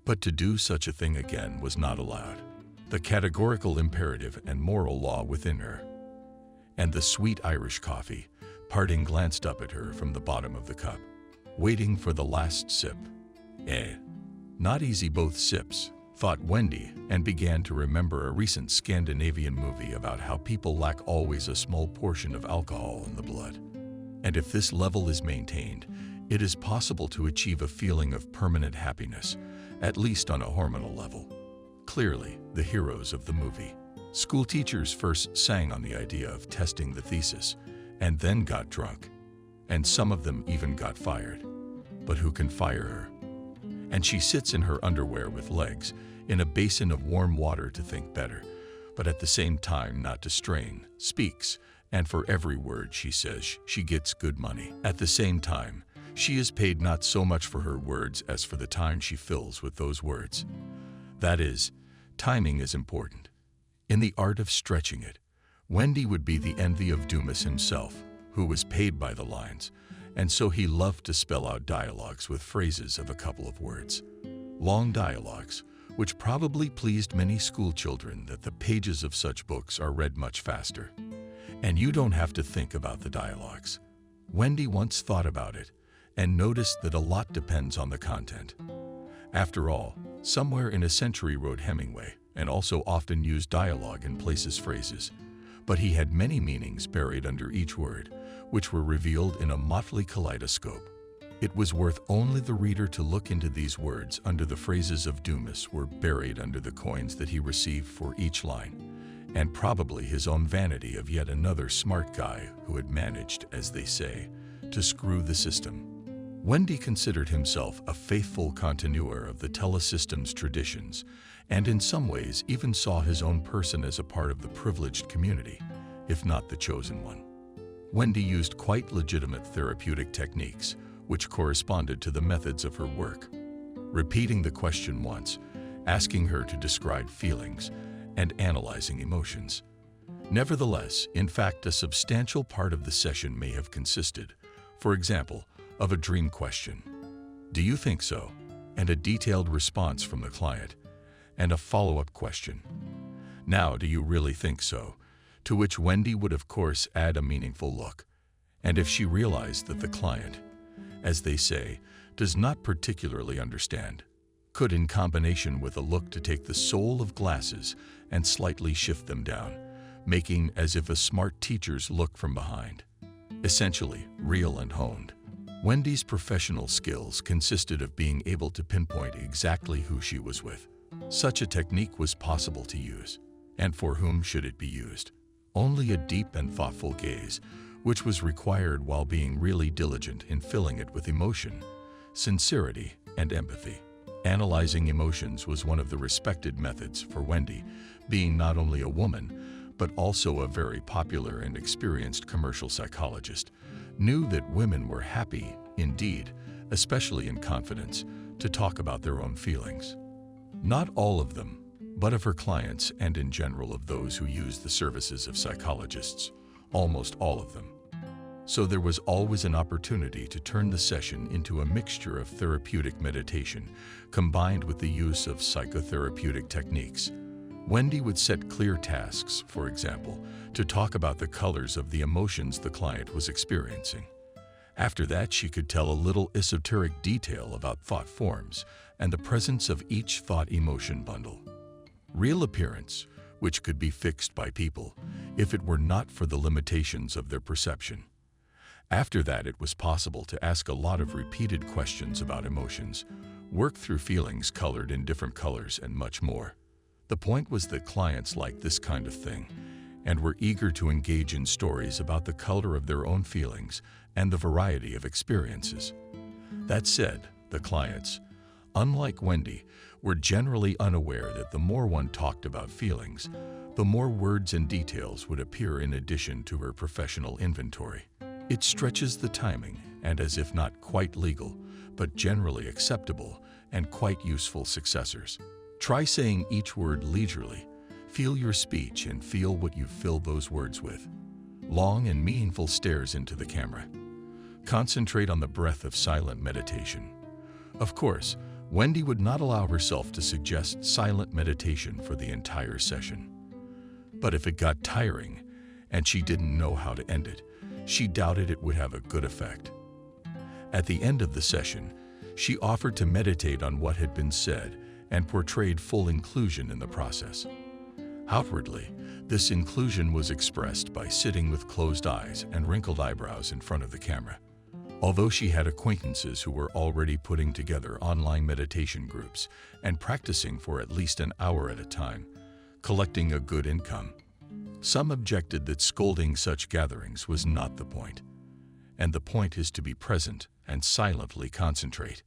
But to do such a thing again was not allowed. The categorical imperative and moral law within her. And the sweet Irish coffee, parting glanced up at her from the bottom of the cup, waiting for the last sip. Not easy both sips, thought Wendy, and began to remember a recent Scandinavian movie about how people lack always a small portion of alcohol in the blood. And if this level is maintained, it is possible to achieve a feeling of permanent happiness, at least on a hormonal level. Clearly, the heroes of the movie. School teachers first sang on the idea of testing the thesis, and then got drunk. And some of them even got fired. But who can fire her? And she sits in her underwear with legs, in a basin of warm water to think better, but at the same time not to strain, speaks, and for every word she says, she gets good money. At the same time, she is paid not so much for her words as for the time she fills with those words. That is, timing is important. In the art of stretching it, Wendy would be the envy of Dumas himself, who was paid by the lines, and so he loved to spell out dialogues with phrases of a couple of words. Long dialogues, which probably pleased many school children that the pages of such books are read much faster. And you don't have to think about the dialogues. Wendy once thought about it and noticed that a lot depends on the content. After all, somewhere in a century wrote Hemingway, and also often used dialogue in places phrases, but he had many meanings buried under each word, which were revealed in a motley kaleidoscope. It was worth only the reader to look into these words under the phrases of Dumas were buried under the coins that he received for each line, and probably his own vanity of yet another smart guy who had managed, as they say, to screw the system. Wendy considered himself a faithful continuer of the Telesystem's traditions, and in some ways even saw his own person as a part of the privileged community, if not the chosen one. Wendy used quite legitimate therapeutic techniques, which corresponded to the methods of her work. Repeating the question once, asking her to describe feelings, and analyzing emotions. Nevertheless, in fact, a substantial part of the session may have consisted, for example, of a dream question. Do you think so? And a detailed response from the client, and a follow-up question. Now, do you really think so? To which Wendy would of course add a meaningful look. And if she realized that the client, as they say, does not particularly understand, could in combination with a look to take the soul of glasses and slightly shift them down, making as if a smart teacher's look from behind. Essentially, real and honed. Wendy's professional skills consisted of being able to pinpoint exactly who she was with. Such a technique was possible to use. And for whom should it be used? Only a deep and thoughtful gaze, which was required while being really diligent in filling it with emotion, sincerity, and empathy. Analyzing emotions was one of the respected methods for Wendy, being not only a woman, but also a very popular and experienced commercial psychologist, knew that women were happy, indeed, especially in confidence, to talk about their own feelings. Not all of them, but of her clients and in general of those who use the services of psychologists, almost all of them. So there was always an opportunity to turn the session into a mixture of therapeutic meditation combined with the use of psychotherapeutic techniques. Wendy would set clear tasks, for example, to talk about the colors of the emotions the client was experiencing. After that, she could tell a little esoteric detail about thought forms and the presence of each thought-emotion bundle. Real appearance, which could be fixed by people, if it were not for the limitations of their perception. After that, it was possible to ask a lot of repeated questions about emotions, work through feelings colored in different colors, and much more. The point was that clients liked this kind of thing, and were eager to engage in stories about the color of their own feelings and the variety of experiences. That said, the clients, unlike Wendy, were generally unaware that the more one talked about feelings, the more words and details would appear in addition to her professional inventory. It stretches the timing, and as if not quite legal, but generally acceptable and quite useful successors. Try saying each word leisurely. Feel your speech and feel what you fill those words with. Long and meaningful stares into the camera. Concentrate on the breath of silent meditation. Of course, Wendy would not allow herself to suggest silent meditation for the entire session. But if it got tiring and she didn't know how to end it, she doubted it would have a good effect. At the end of the session, she offered to meditate on what had been said and portrayed full inclusion in the process. Outwardly, this inclusion was expressed by sitting with closed eyes and wrinkled eyebrows in front of the camera. Although she had acquaintances who were already putting together online meditation groups and practicing for at least an hour at a time, collecting a good income, some objected that scolding such gatherings was not the point, and the point is to be present and silently concentrate.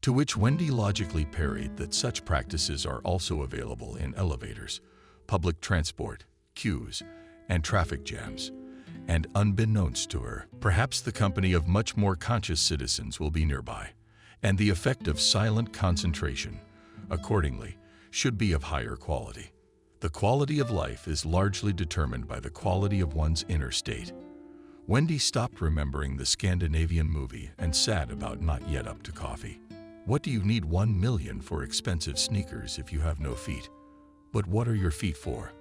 To which Wendy logically parried that such practices are also available in elevators, public transport, queues, and traffic jams. And unbeknownst to her, perhaps the company of much more conscious citizens will be nearby, and the effect of silent concentration, accordingly, should be of higher quality. The quality of life is largely determined by the quality of one's inner state. Wendy stopped remembering the Scandinavian movie and sad about not yet up to coffee. What do you need 1 million for expensive sneakers if you have no feet? But what are your feet for?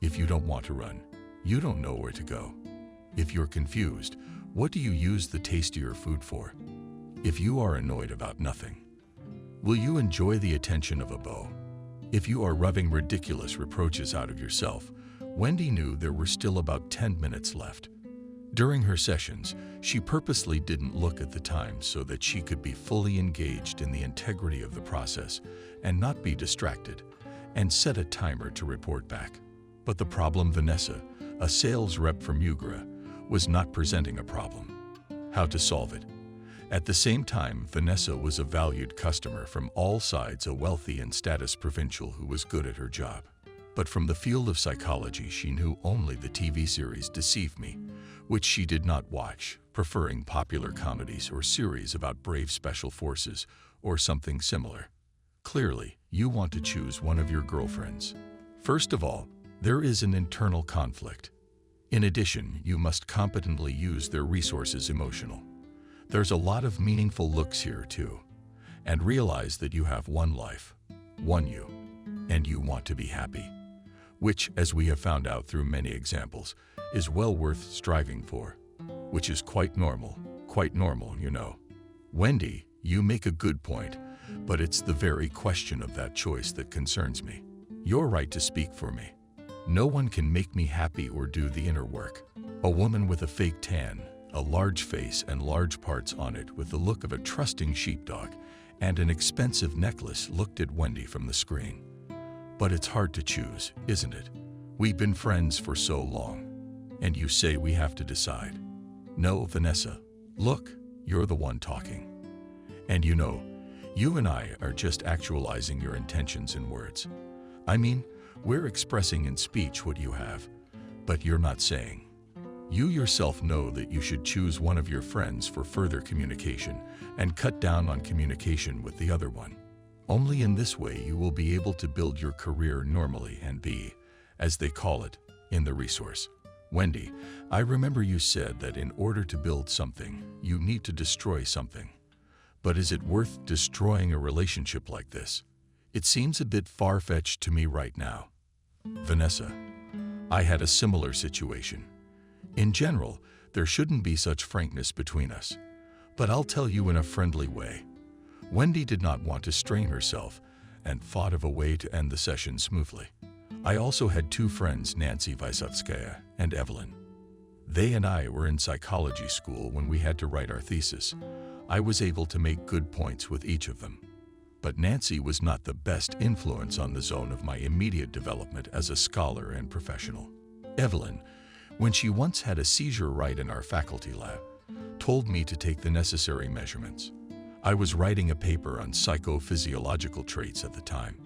If you don't want to run, you don't know where to go. If you're confused, what do you use the tastier food for? If you are annoyed about nothing, will you enjoy the attention of a beau? If you are rubbing ridiculous reproaches out of yourself, Wendy knew there were still about 10 minutes left. During her sessions, she purposely didn't look at the time so that she could be fully engaged in the integrity of the process and not be distracted, and set a timer to report back. But the problem Vanessa, a sales rep from Ugra, was not presenting a problem. How to solve it? At the same time, Vanessa was a valued customer from all sides, a wealthy and status provincial who was good at her job. But from the field of psychology, she knew only the TV series Deceive Me, which she did not watch, preferring popular comedies or series about brave special forces or something similar. Clearly, you want to choose one of your girlfriends. First of all, there is an internal conflict. In addition, you must competently use their resources emotional. There's a lot of meaningful looks here too. And realize that you have one life, one you, and you want to be happy. Which, as we have found out through many examples, is well worth striving for. Which is quite normal, you know. Wendy, you make a good point, but it's the very question of that choice that concerns me. Your right to speak for me. No one can make me happy or do the inner work. A woman with a fake tan, a large face and large parts on it with the look of a trusting sheepdog, and an expensive necklace looked at Wendy from the screen. But it's hard to choose, isn't it? We've been friends for so long. And you say we have to decide. No, Vanessa, look, you're the one talking. And you know, you and I are just actualizing your intentions in words. I mean, we're expressing in speech what you have, but you're not saying. You yourself know that you should choose one of your friends for further communication and cut down on communication with the other one. Only in this way you will be able to build your career normally and be, as they call it, in the resource. Wendy, I remember you said that in order to build something, you need to destroy something. But is it worth destroying a relationship like this? It seems a bit far-fetched to me right now. Vanessa, I had a similar situation. In general, there shouldn't be such frankness between us. But I'll tell you in a friendly way. Wendy did not want to strain herself and thought of a way to end the session smoothly. I also had two friends, Nancy Vysotskaya and Evelyn. They and I were in psychology school when we had to write our thesis. I was able to make good points with each of them. But Nancy was not the best influence on the zone of my immediate development as a scholar and professional. Evelyn, when she once had a seizure right in our faculty lab, told me to take the necessary measurements. I was writing a paper on psychophysiological traits at the time,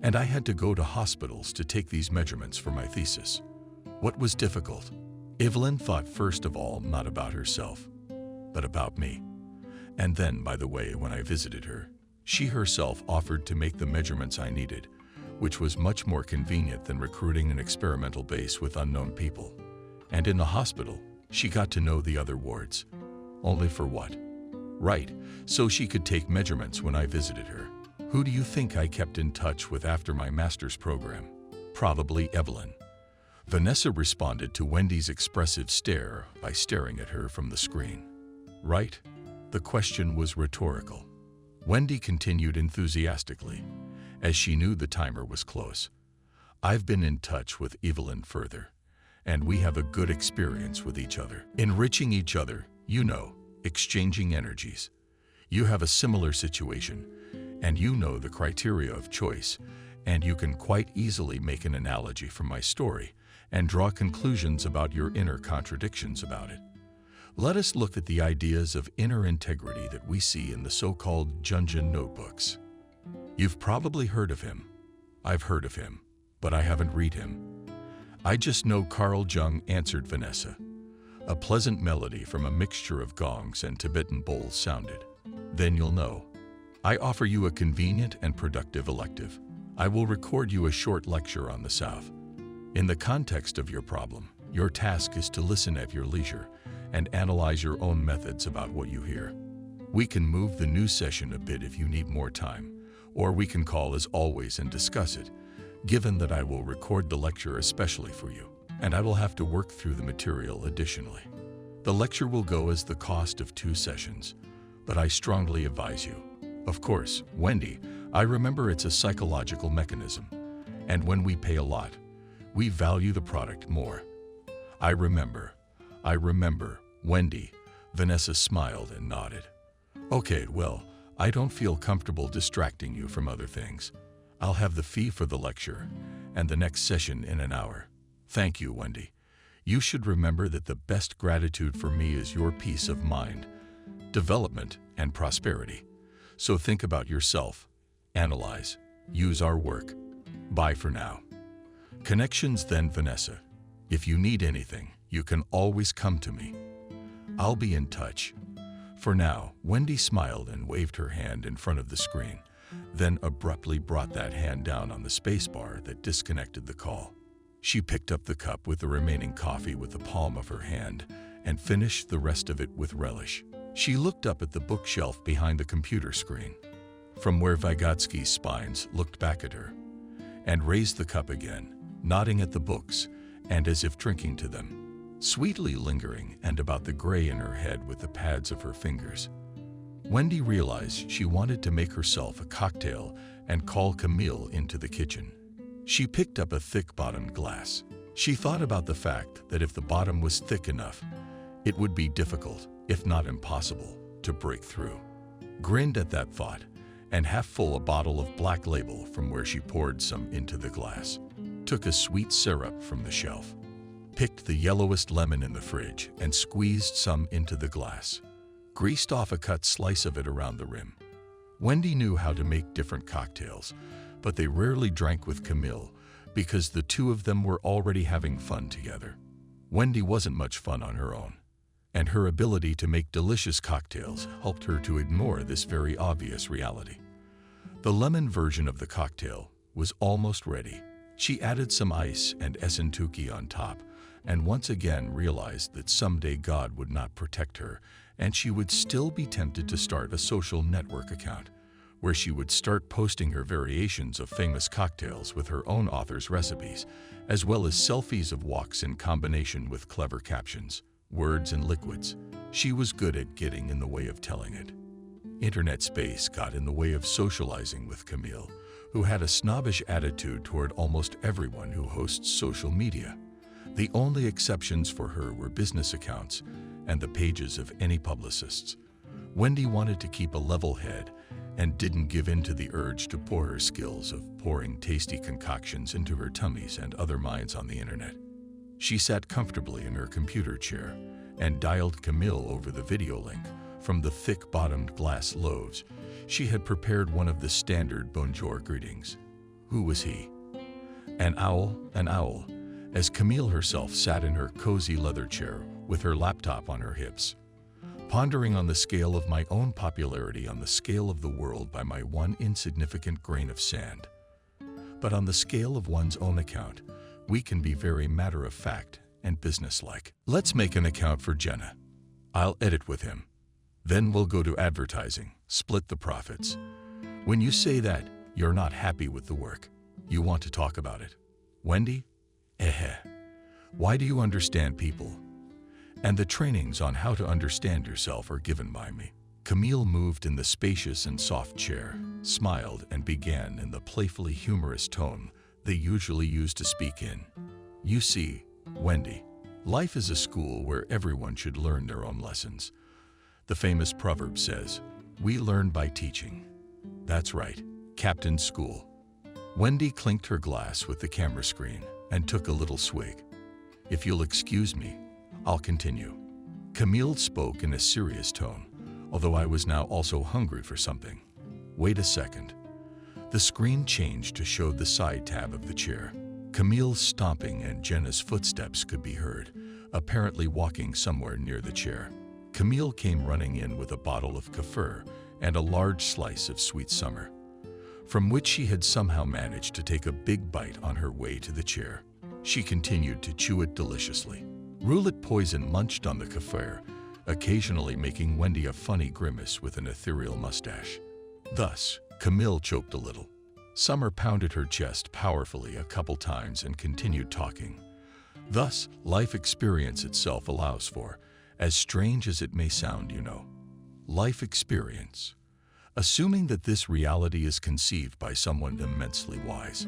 and I had to go to hospitals to take these measurements for my thesis. What was difficult? Evelyn thought first of all not about herself, but about me. And then, by the way, when I visited her, she herself offered to make the measurements I needed, which was much more convenient than recruiting an experimental base with unknown people. And in the hospital, she got to know the other wards. Only for what? Right, so she could take measurements when I visited her. Who do you think I kept in touch with after my master's program? Probably Evelyn. Vanessa responded to Wendy's expressive stare by staring at her from the screen. Right? The question was rhetorical. Wendy continued enthusiastically, as she knew the timer was close. I've been in touch with Evelyn further, and we have a good experience with each other. Enriching each other, you know, exchanging energies. You have a similar situation, and you know the criteria of choice, and you can quite easily make an analogy from my story and draw conclusions about your inner contradictions about it. Let us look at the ideas of inner integrity that we see in the so-called Jungian notebooks. You've probably heard of him. I've heard of him, but I haven't read him. I just know Carl Jung, answered Vanessa. A pleasant melody from a mixture of gongs and Tibetan bowls sounded. Then you'll know. I offer you a convenient and productive elective. I will record you a short lecture on the South. In the context of your problem, your task is to listen at your leisure and analyze your own methods about what you hear. We can move the new session a bit if you need more time, or we can call as always and discuss it, given that I will record the lecture especially for you, and I will have to work through the material additionally. The lecture will go as the cost of 2 sessions, but I strongly advise you. Of course, Wendy, I remember it's a psychological mechanism, and when we pay a lot, we value the product more. I remember, Wendy. Vanessa smiled and nodded. Okay, well, I don't feel comfortable distracting you from other things. I'll have the fee for the lecture and the next session in an hour. Thank you, Wendy. You should remember that the best gratitude for me is your peace of mind, development, and prosperity. So think about yourself, analyze, use our work. Bye for now. Connections then, Vanessa. If you need anything, you can always come to me. I'll be in touch. For now, Wendy smiled and waved her hand in front of the screen, then abruptly brought that hand down on the spacebar that disconnected the call. She picked up the cup with the remaining coffee with the palm of her hand and finished the rest of it with relish. She looked up at the bookshelf behind the computer screen, from where Vygotsky's spines looked back at her, and raised the cup again, nodding at the books and as if drinking to them, sweetly lingering and about the gray in her head with the pads of her fingers. Wendy realized she wanted to make herself a cocktail and call Camille into the kitchen. She picked up a thick-bottomed glass. She thought about the fact that if the bottom was thick enough, it would be difficult, if not impossible, to break through. Grinned at that thought, and half full a bottle of Black Label from where she poured some into the glass. Took a sweet syrup from the shelf, picked the yellowest lemon in the fridge and squeezed some into the glass. Greased off a cut slice of it around the rim. Wendy knew how to make different cocktails, but they rarely drank with Camille because the two of them were already having fun together. Wendy wasn't much fun on her own, and her ability to make delicious cocktails helped her to ignore this very obvious reality. The lemon version of the cocktail was almost ready. She added some ice and Essentuki on top, and once again realized that someday God would not protect her, and she would still be tempted to start a social network account, where she would start posting her variations of famous cocktails with her own author's recipes, as well as selfies of walks in combination with clever captions, words, and liquids. She was good at getting in the way of telling it. Internet space got in the way of socializing with Camille, who had a snobbish attitude toward almost everyone who hosts social media. The only exceptions for her were business accounts and the pages of any publicists. Wendy wanted to keep a level head and didn't give in to the urge to pour her skills of pouring tasty concoctions into her tummies and other minds on the internet. She sat comfortably in her computer chair and dialed Camille over the video link. From the thick-bottomed glass loaves, she had prepared one of the standard bonjour greetings. Who was he? An owl, as Camille herself sat in her cozy leather chair with her laptop on her hips, pondering on the scale of my own popularity on the scale of the world by my one insignificant grain of sand. But on the scale of one's own account, we can be very matter-of-fact and businesslike. Let's make an account for Jenna. I'll edit with him. Then we'll go to advertising, split the profits. When you say that, you're not happy with the work. You want to talk about it. Wendy? Why do you understand people? And the trainings on how to understand yourself are given by me. Camille moved in the spacious and soft chair, smiled, and began in the playfully humorous tone they usually use to speak in. You see, Wendy, life is a school where everyone should learn their own lessons. The famous proverb says, we learn by teaching. That's right, Captain School. Wendy clinked her glass with the camera screen and took a little swig. If you'll excuse me, I'll continue. Camille spoke in a serious tone, although I was now also hungry for something. Wait a second. The screen changed to show the side tab of the chair. Camille's stomping and Jenna's footsteps could be heard, apparently walking somewhere near the chair. Camille came running in with a bottle of kefir and a large slice of sweet summer, from which she had somehow managed to take a big bite on her way to the chair. She continued to chew it deliciously. Roulette Poison munched on the kefir, occasionally making Wendy a funny grimace with an ethereal mustache. Thus, Camille choked a little. Summer pounded her chest powerfully a couple times and continued talking. Thus, life experience itself allows for, as strange as it may sound, life experience. Assuming that this reality is conceived by someone immensely wise,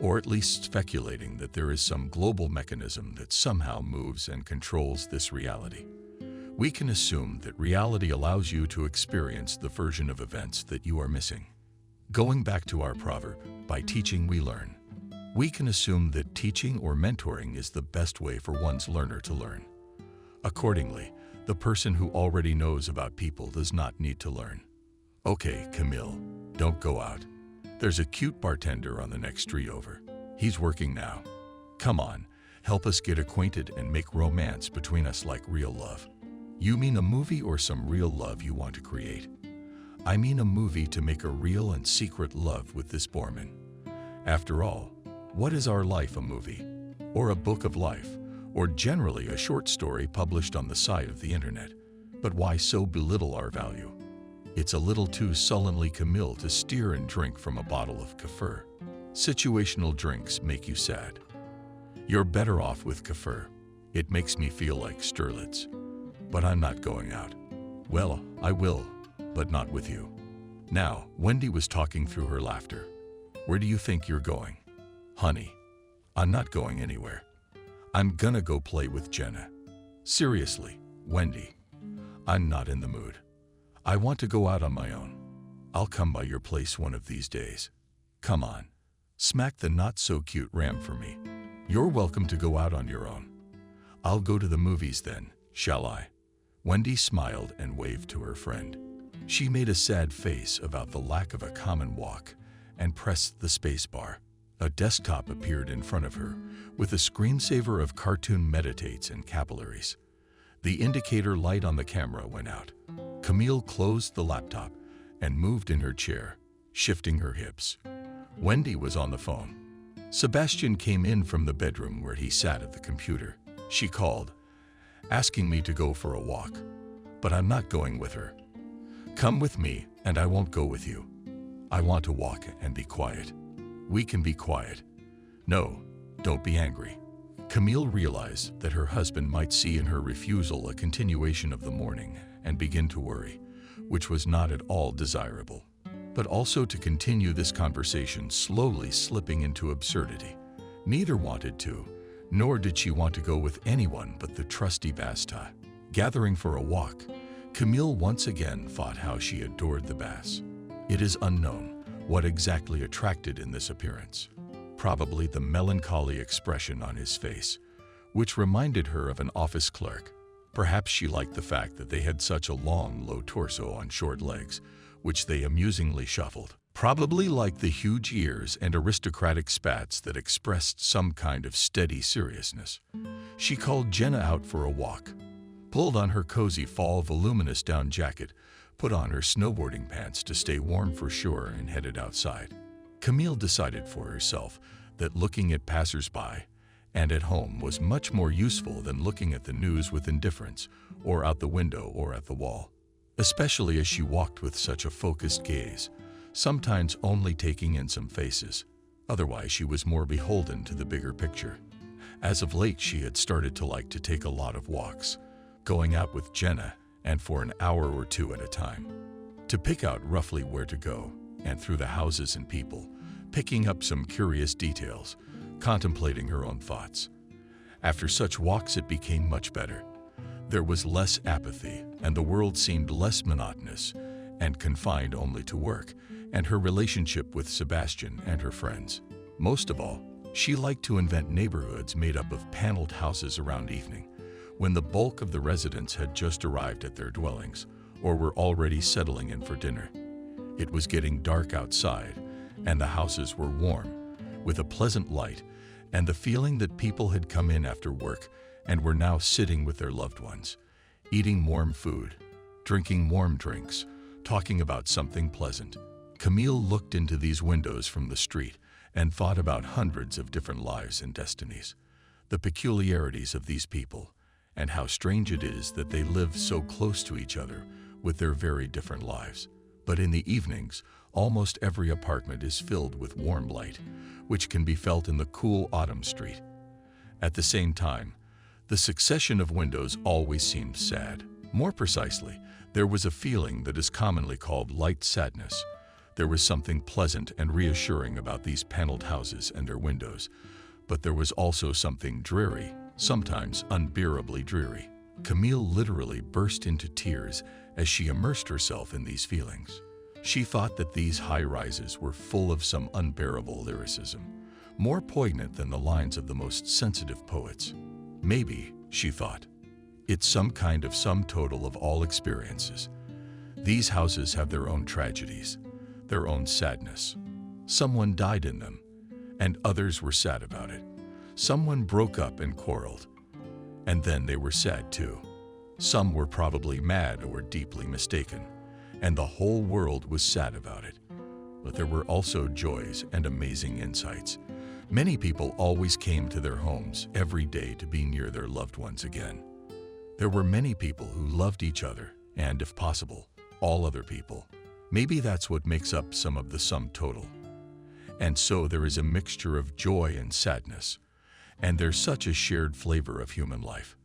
or at least speculating that there is some global mechanism that somehow moves and controls this reality, we can assume that reality allows you to experience the version of events that you are missing. Going back to our proverb, by teaching we learn, we can assume that teaching or mentoring is the best way for one's learner to learn. Accordingly, the person who already knows about people does not need to learn. Okay, Camille, don't go out. There's a cute bartender on the next street over. He's working now. Come on, help us get acquainted and make romance between us like real love. You mean a movie or some real love you want to create? I mean a movie to make a real and secret love with this Borman. After all, what is our life, a movie? Or a book of life? Or generally a short story published on the side of the internet? But why so belittle our value? It's a little too sullenly Camille to steer and drink from a bottle of kefir. Situational drinks make you sad. You're better off with kefir. It makes me feel like Sterlitz. But I'm not going out. Well, I will, but not with you. Now, Wendy was talking through her laughter. Where do you think you're going? Honey, I'm not going anywhere. I'm gonna go play with Jenna. Seriously, Wendy, I'm not in the mood. I want to go out on my own. I'll come by your place one of these days. Come on, smack the not-so-cute ram for me. You're welcome to go out on your own. I'll go to the movies then, shall I? Wendy smiled and waved to her friend. She made a sad face about the lack of a common walk and pressed the space bar. A desktop appeared in front of her with a screensaver of cartoon meditates and capillaries. The indicator light on the camera went out. Camille closed the laptop and moved in her chair, shifting her hips. Wendy was on the phone. Sebastian came in from the bedroom where he sat at the computer. She called, asking me to go for a walk, but I'm not going with her. Come with me and I won't go with you. I want to walk and be quiet. We can be quiet. No, don't be angry. Camille realized that her husband might see in her refusal a continuation of the morning and begin to worry, which was not at all desirable, but also to continue this conversation slowly slipping into absurdity. Neither wanted to, nor did she want to go with anyone but the trusty Basta. Gathering for a walk, Camille once again thought how she adored the Bass. It is unknown what exactly attracted in this appearance. Probably the melancholy expression on his face, which reminded her of an office clerk. Perhaps she liked the fact that they had such a long, low torso on short legs, which they amusingly shuffled. Probably liked the huge ears and aristocratic spats that expressed some kind of steady seriousness. She called Jenna out for a walk, pulled on her cozy fall voluminous down jacket, put on her snowboarding pants to stay warm for sure, and headed outside. Camille decided for herself that looking at passers-by and at home was much more useful than looking at the news with indifference, or out the window or at the wall, especially as she walked with such a focused gaze, sometimes only taking in some faces. Otherwise, she was more beholden to the bigger picture. As of late, she had started to like to take a lot of walks, going out with Jenna, and for an hour or two at a time, to pick out roughly where to go, and through the houses and people, picking up some curious details, contemplating her own thoughts. After such walks, it became much better. There was less apathy, and the world seemed less monotonous and confined only to work and her relationship with Sebastian and her friends. Most of all, she liked to invent neighborhoods made up of paneled houses around evening, when the bulk of the residents had just arrived at their dwellings or were already settling in for dinner. It was getting dark outside, and the houses were warm, with a pleasant light and the feeling that people had come in after work and were now sitting with their loved ones, eating warm food, drinking warm drinks, talking about something pleasant. Camille looked into these windows from the street and thought about hundreds of different lives and destinies, the peculiarities of these people, and how strange it is that they live so close to each other with their very different lives. But in the evenings, almost every apartment is filled with warm light, which can be felt in the cool autumn street. At the same time, the succession of windows always seemed sad. More precisely, there was a feeling that is commonly called light sadness. There was something pleasant and reassuring about these paneled houses and their windows, but there was also something dreary, sometimes unbearably dreary. Camille literally burst into tears as she immersed herself in these feelings. She thought that these high-rises were full of some unbearable lyricism, more poignant than the lines of the most sensitive poets. Maybe, she thought, it's some kind of sum total of all experiences. These houses have their own tragedies, their own sadness. Someone died in them, and others were sad about it. Someone broke up and quarreled, and then they were sad too. Some were probably mad or deeply mistaken, and the whole world was sad about it. But there were also joys and amazing insights. Many people always came to their homes every day to be near their loved ones again. There were many people who loved each other and, if possible, all other people. Maybe that's what makes up some of the sum total. And so there is a mixture of joy and sadness, and there's such a shared flavor of human life,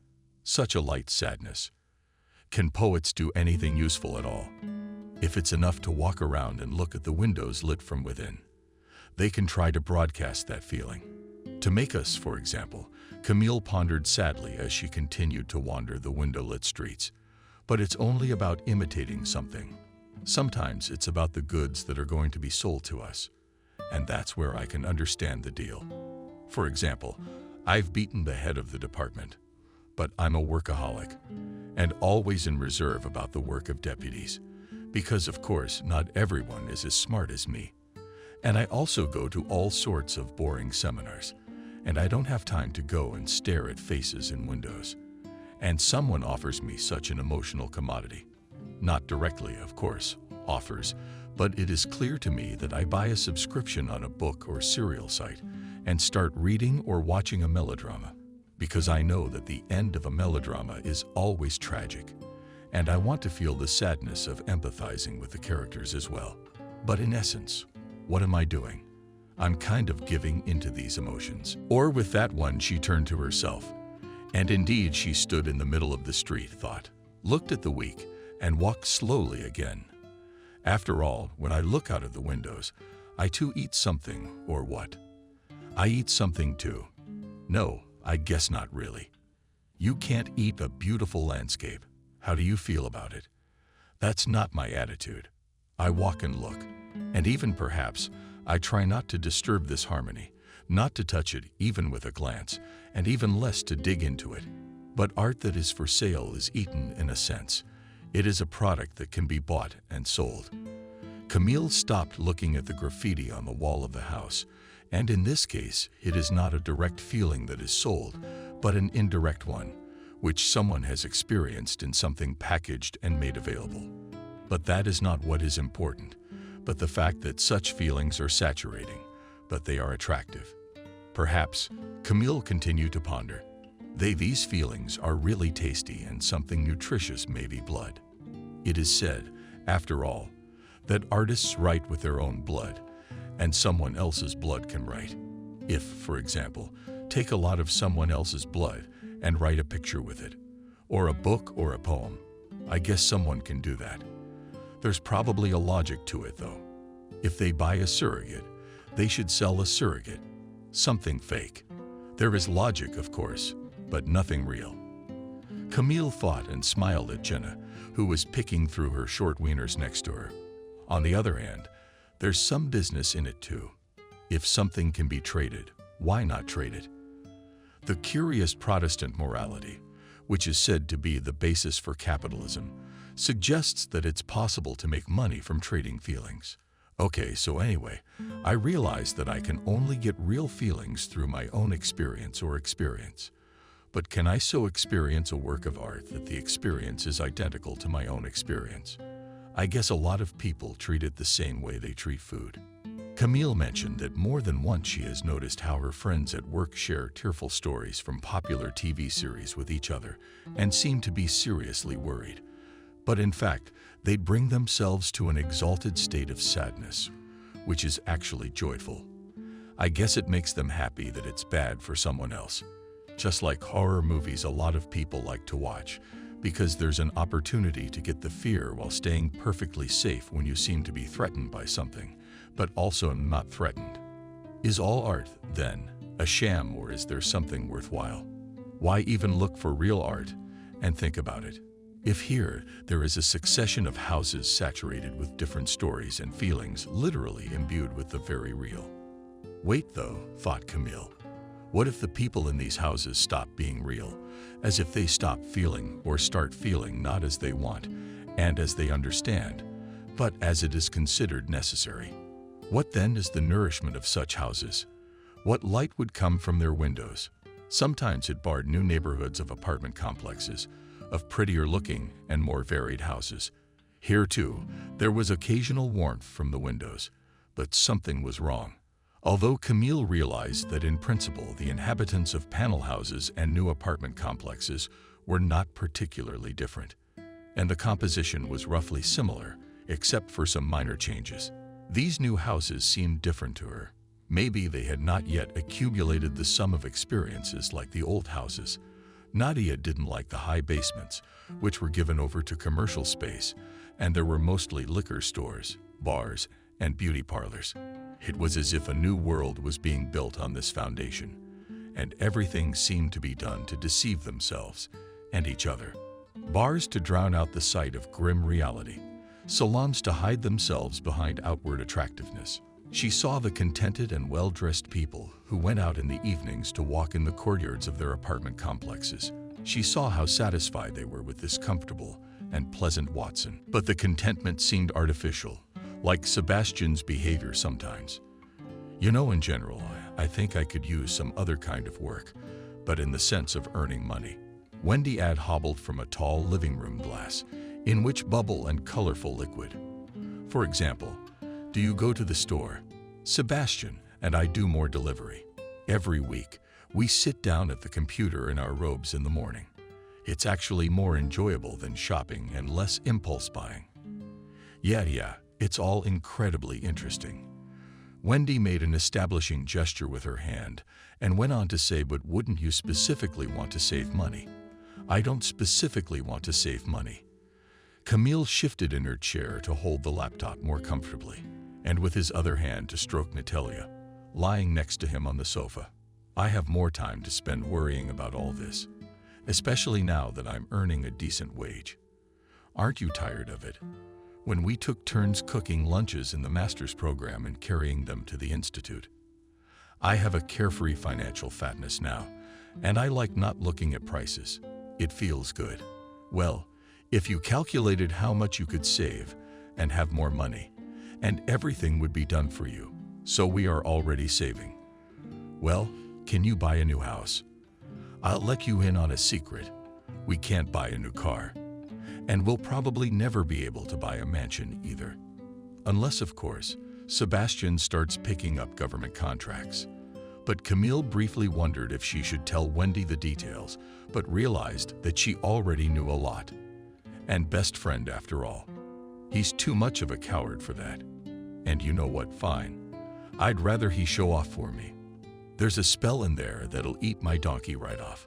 such a light sadness. Can poets do anything useful at all? If it's enough to walk around and look at the windows lit from within, they can try to broadcast that feeling. To make us, for example, Camille pondered sadly as she continued to wander the window-lit streets. But it's only about imitating something. Sometimes it's about the goods that are going to be sold to us, and that's where I can understand the deal. For example, I've beaten the head of the department, but I'm a workaholic, and always in reserve about the work of deputies, because of course not everyone is as smart as me. And I also go to all sorts of boring seminars, and I don't have time to go and stare at faces in windows. And someone offers me such an emotional commodity. Not directly, of course, offers, but it is clear to me that I buy a subscription on a book or serial site and start reading or watching a melodrama, because I know that the end of a melodrama is always tragic, and I want to feel the sadness of empathizing with the characters as well. But in essence, what am I doing? I'm kind of giving into these emotions. Or with that one, she turned to herself. And indeed, she stood in the middle of the street, thought, looked at the week, and walked slowly again. After all, when I look out of the windows, I too eat something, or what? I eat something too. No, I guess not really. You can't eat a beautiful landscape. How do you feel about it? That's not my attitude. I walk and look, and even perhaps I try not to disturb this harmony, not to touch it even with a glance, and even less to dig into it. But art that is for sale is eaten in a sense. It is a product that can be bought and sold. Camille stopped looking at the graffiti on the wall of the house, and in this case, it is not a direct feeling that is sold, but an indirect one, which someone has experienced in something packaged and made available. But that is not what is important, but the fact that such feelings are saturating, but they are attractive. Perhaps, Camille continued to ponder, these feelings are really tasty and something nutritious may be blood. It is said, after all, that artists write with their own blood, and someone else's blood can write. If, for example, take a lot of someone else's blood and write a picture with it, or a book or a poem, I guess someone can do that. There's probably a logic to it though. If they buy a surrogate, they should sell a surrogate, something fake. There is logic, of course, but nothing real. Camille thought and smiled at Jenna, who was picking through her short wieners next to her. On the other hand, there's some business in it too. If something can be traded, why not trade it? The curious Protestant morality, which is said to be the basis for capitalism, suggests that it's possible to make money from trading feelings. Okay, so anyway, I realize that I can only get real feelings through my own experience or experience. But can I so experience a work of art that the experience is identical to my own experience? I guess a lot of people treat it the same way they treat food. Camille mentioned that more than once she has noticed how her friends at work share tearful stories from popular TV series with each other and seem to be seriously worried. But in fact, they'd bring themselves to an exalted state of sadness, which is actually joyful. I guess it makes them happy that it's bad for someone else. Just like horror movies a lot of people like to watch, because there's an opportunity to get the fear while staying perfectly safe when you seem to be threatened by something, but also not threatened. Is all art, then, a sham, or is there something worthwhile? Why even look for real art and think about it? If here, there is a succession of houses saturated with different stories and feelings literally imbued with the very real. Wait though, thought Camille. What if the people in these houses stop being real, as if they stop feeling or start feeling not as they want and as they understand, but as it is considered necessary? What then is the nourishment of such houses? What light would come from their windows? Sometimes it barred new neighborhoods of apartment complexes, of prettier looking and more varied houses. Here too, there was occasional warmth from the windows, but something was wrong. Although Camille realized that in principle the inhabitants of panel houses and new apartment complexes were not particularly different, and the composition was roughly similar, except for some minor changes. These new houses seemed different to her. Maybe they had not yet accumulated the sum of experiences like the old houses. Nadia didn't like the high basements, which were given over to commercial space, and there were mostly liquor stores, bars, and beauty parlors. It was as if a new world was being built on this foundation, and everything seemed to be done to deceive themselves and each other. Bars to drown out the sight of grim reality, salons to hide themselves behind outward attractiveness. She saw the contented and well-dressed people who went out in the evenings to walk in the courtyards of their apartment complexes. She saw how satisfied they were with this comfortable and pleasant Watson. But the contentment seemed artificial, like Sebastian's behavior sometimes. You know, in general, I think I could use some other kind of work, but in the sense of earning money. Wendy hobbled from a tall living room glass, in which bubble and colorful liquid. For example, do you go to the store? Sebastian and I do more delivery. Every week, we sit down at the computer in our robes in the morning. It's actually more enjoyable than shopping and less impulse buying. Yeah, it's all incredibly interesting. Wendy made an establishing gesture with her hand and went on to say, but wouldn't you specifically want to save money? I don't specifically want to save money. Camille shifted in her chair to hold the laptop more comfortably, and with his other hand to stroke Natalia, lying next to him on the sofa. I have more time to spend worrying about all this, especially now that I'm earning a decent wage. Aren't you tired of it? When we took turns cooking lunches in the master's program and carrying them to the institute, I have a carefree financial fatness now, and I like not looking at prices. It feels good. Well, if you calculated how much you could save and have more money, and everything would be done for you, so we are already saving. Well, can you buy a new house? I'll let you in on a secret. We can't buy a new car. And we'll probably never be able to buy a mansion either. Unless, of course, Sebastian starts picking up government contracts. But Camille briefly wondered if she should tell Wendy the details, but realized that she already knew a lot. And best friend after all. He's too much of a coward for that. And you know what, fine. I'd rather he show off for me. There's a spell in there that'll eat my donkey right off.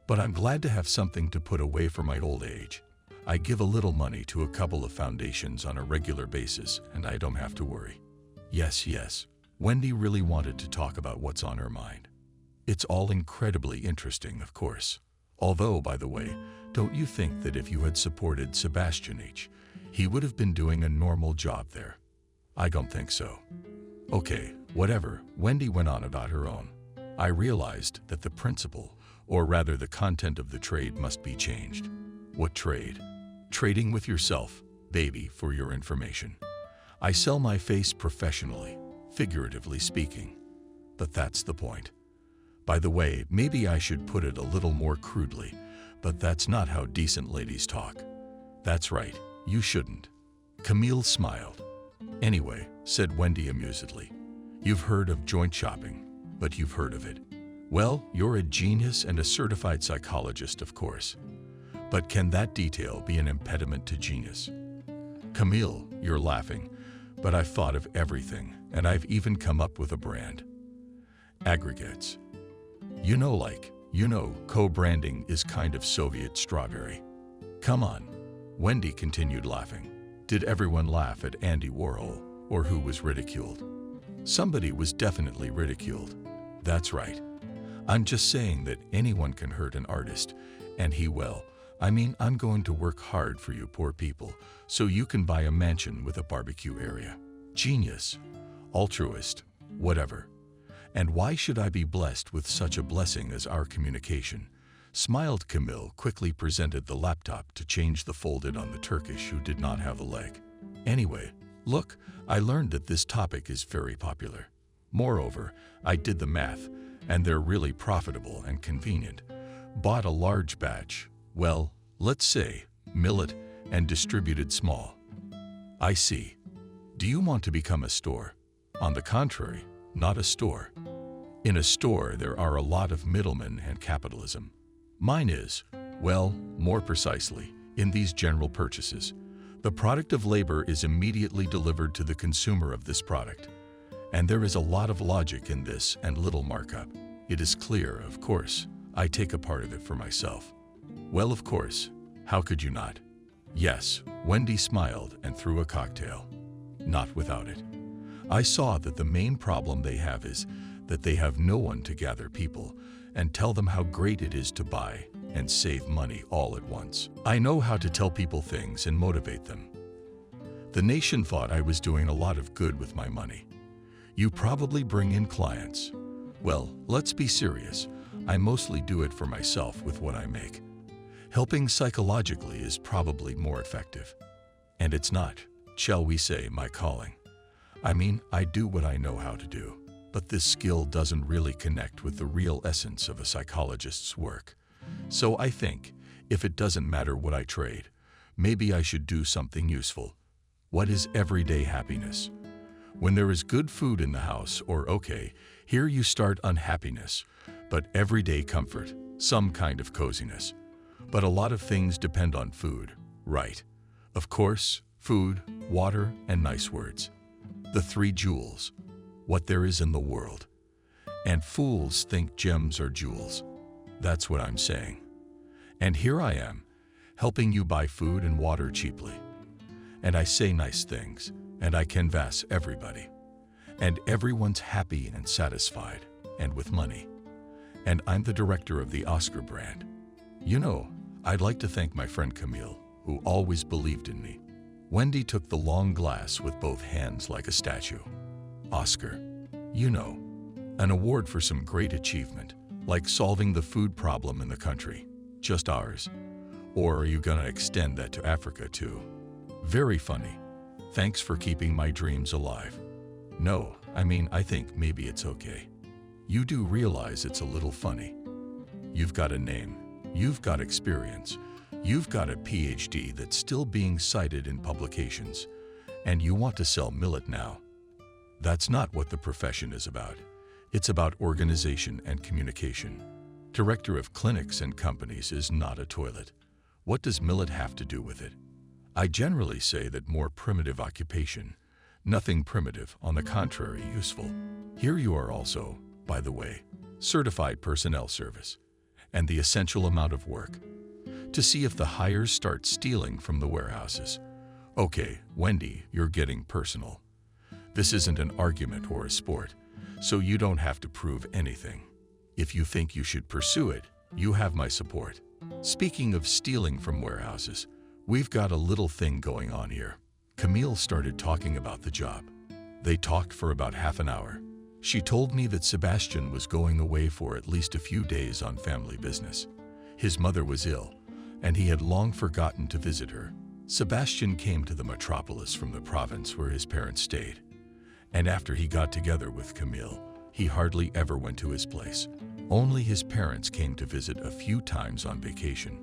But I'm glad to have something to put away for my old age. I give a little money to a couple of foundations on a regular basis, and I don't have to worry. Yes. Wendy really wanted to talk about what's on her mind. It's all incredibly interesting, of course. Although, by the way, don't you think that if you had supported Sebastian H., he would have been doing a normal job there? I don't think so. Okay, whatever, Wendy went on about her own. I realized that the principle, or rather the content of the trade, must be changed. What trade? Trading with yourself, baby, for your information. I sell my face professionally, figuratively speaking. But that's the point. By the way, maybe I should put it a little more crudely, but that's not how decent ladies talk. That's right, you shouldn't. Camille smiled. Anyway, said Wendy amusedly, you've heard of joint shopping, but you've heard of it. Well, you're a genius and a certified psychologist, of course. But can that detail be an impediment to genius? Camille, you're laughing, but I've thought of everything, and I've even come up with a brand. Aggregates. Co-branding is kind of Soviet strawberry. Come on. Wendy continued laughing. Did everyone laugh at Andy Warhol, or who was ridiculed? Somebody was definitely ridiculed. That's right. I'm just saying that anyone can hurt an artist, and I'm going to work hard for you poor people, so you can buy a mansion with a barbecue area. Genius, altruist, whatever. And why should I be blessed with such a blessing as our communication? Smiled Camille, quickly presented the laptop to change the folded on the Turkish who did not have a leg. Anyway, look, I learned that this topic is very popular. Moreover, I did the math, and they're really profitable and convenient. Bought a large batch, well, let's say, millet, and distributed small. I see. Do you want to become a store? On the contrary, not a store. In a store, there are a lot of middlemen and capitalism. Mine is, more precisely, in these general purchases. The product of labor is immediately delivered to the consumer of this product. And there is a lot of logic in this and little markup. It is clear, of course, I take a part of it for myself. Well, of course, how could you not? Yes, Wendy smiled and threw a cocktail. Not without it. I saw that the main problem they have is that they have no one to gather people and tell them how great it is to buy and save money all at once. I know how to tell people things and motivate them. The nation thought I was doing a lot of good with my money. You probably bring in clients. Well, let's be serious. I mostly do it for myself with what I make. Helping psychologically is probably more effective. And it's not, shall we say, my calling. I do what I know how to do, but this skill doesn't really connect with the real essence of a psychologist's work. So I think, if it doesn't matter what I trade, maybe I should do something useful. What is everyday happiness? When there is good food in the house, or okay, here you start unhappiness, but everyday comfort, some kind of coziness. But a lot of things depend on food, right? Of course, food, water, and nice words. The three jewels, what there is in the world. And fools think gems are jewels. That's what I'm saying. And here I am, helping you buy food and water cheaply. And I say nice things, and I canvass everybody. And everyone's happy and satisfied, and with money. And I'm the director of the Oscar brand. I'd like to thank my friend Camille, who always believed in me. Wendy took the long glass with both hands like a statue. Oscar, An award for some great achievement, like solving the food problem in the country. Just ours. Or are you gonna extend that to Africa too? Very funny. Thanks for keeping my dreams alive. No, I think maybe it's okay. You do realize it's a little funny. You've got a name, you've got experience, you've got a PhD that's still being cited in publications, and you want to sell millet now. That's not what the profession is about. It's about organization and communication. Director of clinics and companies is not a toilet. What does millet have to do with it? I generally say that more primitive occupation, nothing primitive, on the contrary, useful. Here you are also, by the way, certified personnel service, and the essential amount of work, to see if the hires start stealing from the warehouses. Okay, Wendy, you're getting personal. This isn't an argument or a sport, so you don't have to prove anything. If you think you should pursue it, you have my support. Speaking of stealing from warehouses, we've got a little thing going on here. Camille started talking about the job. They talked for about half an hour. She told me that Sebastian was going away for at least a few days on family business. His mother was ill, and he had long forgotten to visit her. Sebastian came to the metropolis from the province where his parents stayed. And after he got together with Camille, he hardly ever went to his place. Only his parents came to visit a few times on vacation.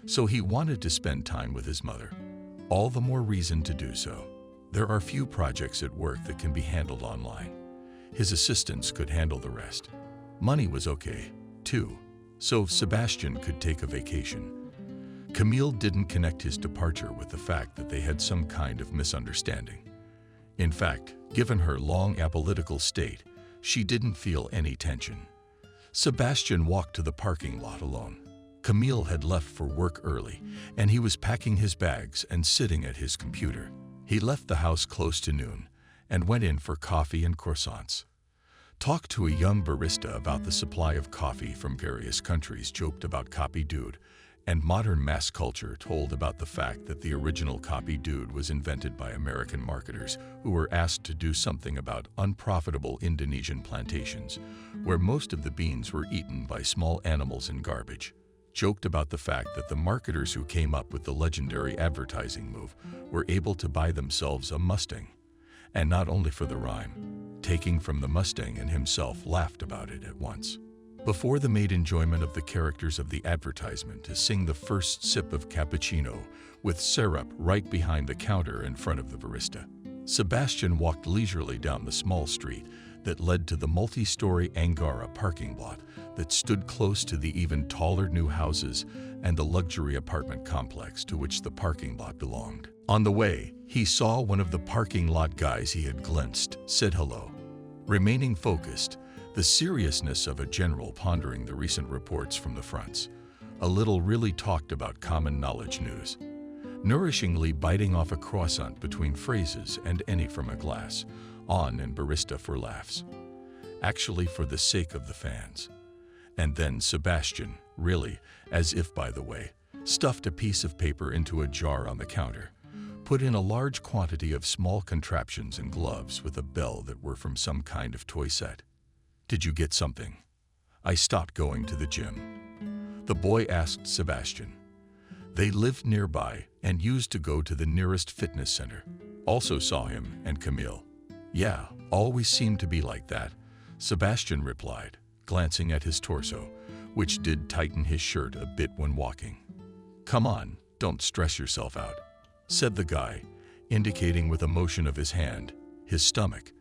So he wanted to spend time with his mother. All the more reason to do so. There are few projects at work that can be handled online. His assistants could handle the rest. Money was okay, too, so Sebastian could take a vacation. Camille didn't connect his departure with the fact that they had some kind of misunderstanding. In fact, given her long apolitical state, she didn't feel any tension. Sebastian walked to the parking lot alone. Camille had left for work early, and he was packing his bags and sitting at his computer. He left the house close to noon and went in for coffee and croissants. Talked to a young barista about the supply of coffee from various countries, joked about Copy Dude, and modern mass culture told about the fact that the original Copy Dude was invented by American marketers who were asked to do something about unprofitable Indonesian plantations, where most of the beans were eaten by small animals in garbage. Joked about the fact that the marketers who came up with the legendary advertising move were able to buy themselves a Mustang. And not only for the rhyme, taking from the Mustang, and himself laughed about it at once. Before the made enjoyment of the characters of the advertisement to sing the first sip of cappuccino with syrup right behind the counter in front of the barista. Sebastian walked leisurely down the small street that led to the multi-story Angara parking lot that stood close to the even taller new houses and the luxury apartment complex to which the parking lot belonged. On the way, he saw one of the parking lot guys he had glimpsed, said hello. Remaining focused, the seriousness of a general pondering the recent reports from the fronts, a little really talked about common knowledge news, nourishingly biting off a croissant between phrases and any from a glass, on and barista for laughs, actually for the sake of the fans. And then Sebastian, really, as if by the way, stuffed a piece of paper into a jar on the counter, put in a large quantity of small contraptions and gloves with a bell that were from some kind of toy set. Did you get something? I stopped going to the gym. The boy asked Sebastian. They lived nearby and used to go to the nearest fitness center. Also saw him and Camille. Yeah, always seemed to be like that, Sebastian replied, glancing at his torso, which did tighten his shirt a bit when walking. Come on, don't stress yourself out, said the guy, indicating with a motion of his hand, his stomach.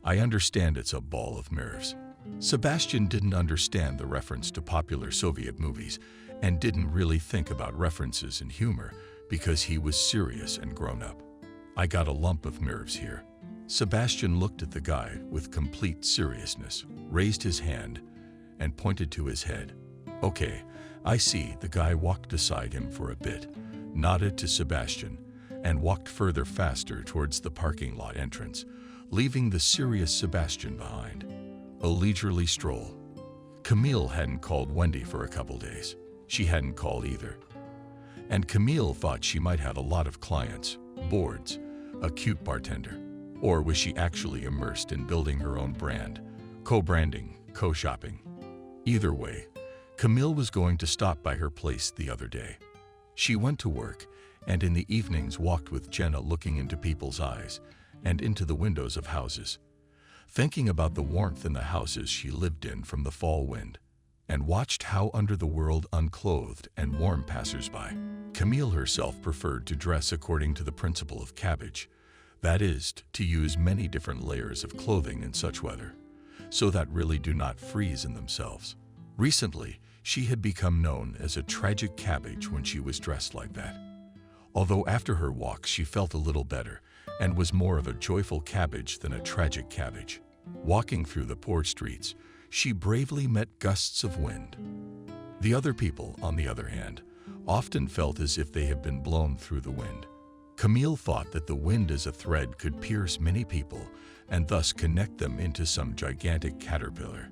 I understand it's a ball of nerves. Sebastian didn't understand the reference to popular Soviet movies and didn't really think about references and humor because he was serious and grown up. I got a lump of nerves here. Sebastian looked at the guy with complete seriousness, raised his hand, and pointed to his head. Okay, I see. The guy walked beside him for a bit, nodded to Sebastian, and walked further faster towards the parking lot entrance, leaving the serious Sebastian behind. A leisurely stroll. Camille hadn't called Wendy for a couple days. She hadn't called either. And Camille thought she might have a lot of clients, boards, a cute bartender. Or was she actually immersed in building her own brand, co-branding, co-shopping. Either way, Camille was going to stop by her place the other day. She went to work and in the evenings walked with Jenna, looking into people's eyes and into the windows of houses, thinking about the warmth in the houses she lived in from the fall wind, and watched how under the world unclothed and warm passers-by. Camille herself preferred to dress according to the principle of cabbage, that is, to use many different layers of clothing in such weather, so that really do not freeze in themselves. Recently, she had become known as a tragic cabbage when she was dressed like that. Although after her walk she felt a little better and was more of a joyful cabbage than a tragic cabbage. Walking through the poor streets, she bravely met gusts of wind. The other people, on the other hand, often felt as if they had been blown through the wind. Camille thought that the wind as a thread could pierce many people and thus connect them into some gigantic caterpillar.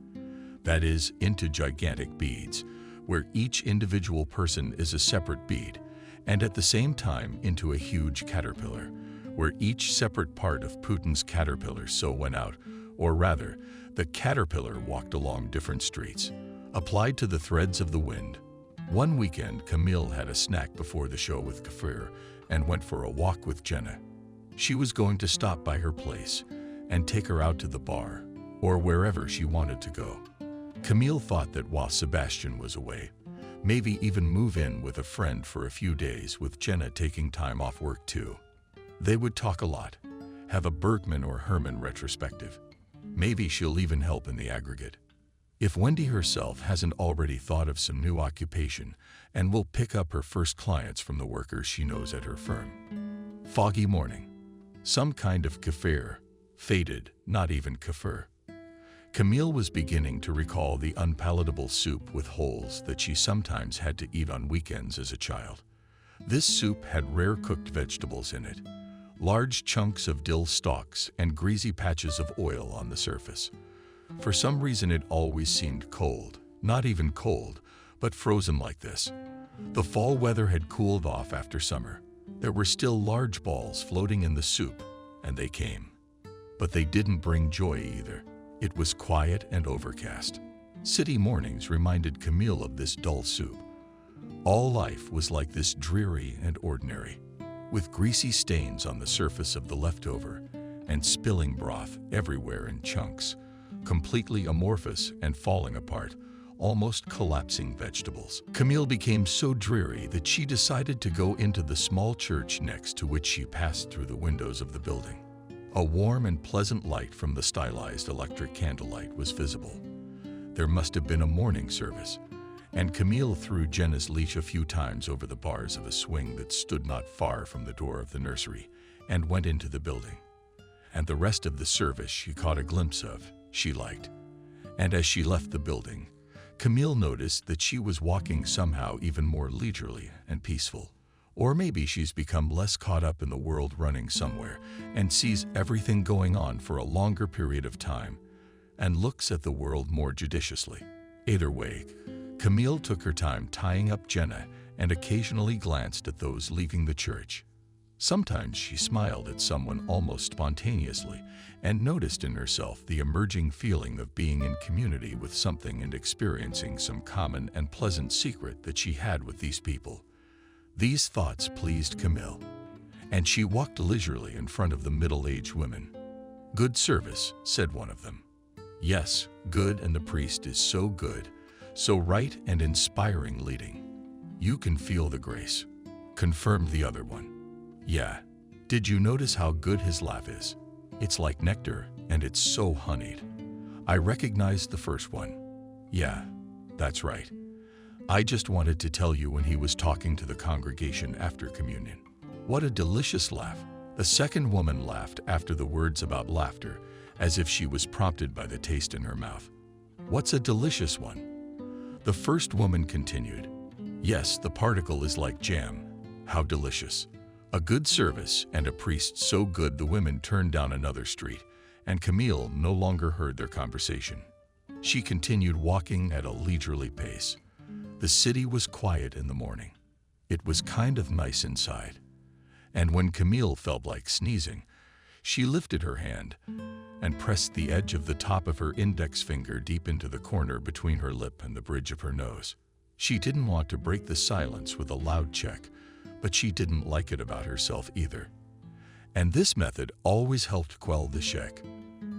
That is, into gigantic beads, where each individual person is a separate bead, and at the same time into a huge caterpillar, where each separate part of Putin's caterpillar so went out, or rather, the caterpillar walked along different streets, applied to the threads of the wind. One weekend, Camille had a snack before the show with Kafir and went for a walk with Jenna. She was going to stop by her place and take her out to the bar, or wherever she wanted to go. Camille thought that while Sebastian was away, maybe even move in with a friend for a few days, with Jenna taking time off work too. They would talk a lot, have a Bergman or Herman retrospective. Maybe she'll even help in the aggregate. If Wendy herself hasn't already thought of some new occupation and will pick up her first clients from the workers she knows at her firm. Foggy morning. Some kind of kefir. Faded, not even kefir. Camille was beginning to recall the unpalatable soup with holes that she sometimes had to eat on weekends as a child. This soup had rare cooked vegetables in it, large chunks of dill stalks and greasy patches of oil on the surface. For some reason it always seemed cold, not even cold, but frozen like this. The fall weather had cooled off after summer. There were still large balls floating in the soup, and they came. But they didn't bring joy either. It was quiet and overcast. City mornings reminded Camille of this dull soup. All life was like this, dreary and ordinary, with greasy stains on the surface of the leftover and spilling broth everywhere in chunks, completely amorphous and falling apart, almost collapsing vegetables. Camille became so dreary that she decided to go into the small church next to which she passed through the windows of the building. A warm and pleasant light from the stylized electric candlelight was visible. There must have been a morning service, and Camille threw Jenna's leash a few times over the bars of a swing that stood not far from the door of the nursery and went into the building. And the rest of the service she caught a glimpse of, she liked. And as she left the building, Camille noticed that she was walking somehow even more leisurely and peaceful. Or maybe she's become less caught up in the world running somewhere and sees everything going on for a longer period of time and looks at the world more judiciously. Either way, Camille took her time tying up Jenna and occasionally glanced at those leaving the church. Sometimes she smiled at someone almost spontaneously and noticed in herself the emerging feeling of being in community with something and experiencing some common and pleasant secret that she had with these people. These thoughts pleased Camille, and she walked leisurely in front of the middle-aged women. "Good service," said one of them. "Yes, good, and the priest is so good, so right and inspiring leading. You can feel the grace," confirmed the other one. "Yeah. Did you notice how good his laugh is? It's like nectar, and it's so honeyed." I recognized the first one. "Yeah, that's right. I just wanted to tell you when he was talking to the congregation after communion. What a delicious laugh." The second woman laughed after the words about laughter, as if she was prompted by the taste in her mouth. "What's a delicious one?" The first woman continued. "Yes, the particle is like jam. How delicious. A good service and a priest so good." The women turned down another street, and Camille no longer heard their conversation. She continued walking at a leisurely pace. The city was quiet in the morning. It was kind of nice inside. And when Camille felt like sneezing, she lifted her hand and pressed the edge of the top of her index finger deep into the corner between her lip and the bridge of her nose. She didn't want to break the silence with a loud check, but she didn't like it about herself either. And this method always helped quell the check.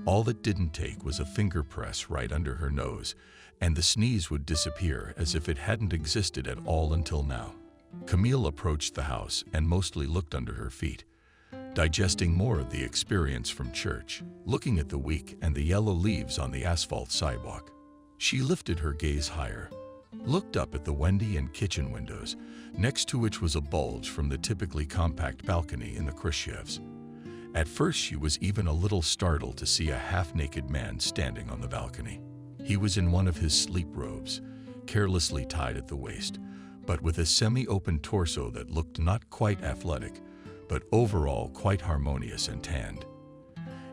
All it didn't take was a finger press right under her nose, and the sneeze would disappear as if it hadn't existed at all until now. Camille approached the house and mostly looked under her feet, digesting more of the experience from church, looking at the week and the yellow leaves on the asphalt sidewalk. She lifted her gaze higher, looked up at the Wendy and kitchen windows, next to which was a bulge from the typically compact balcony in the Khrushchevs. At first, she was even a little startled to see a half-naked man standing on the balcony. He was in one of his sleep robes, carelessly tied at the waist, but with a semi-open torso that looked not quite athletic, but overall quite harmonious and tanned.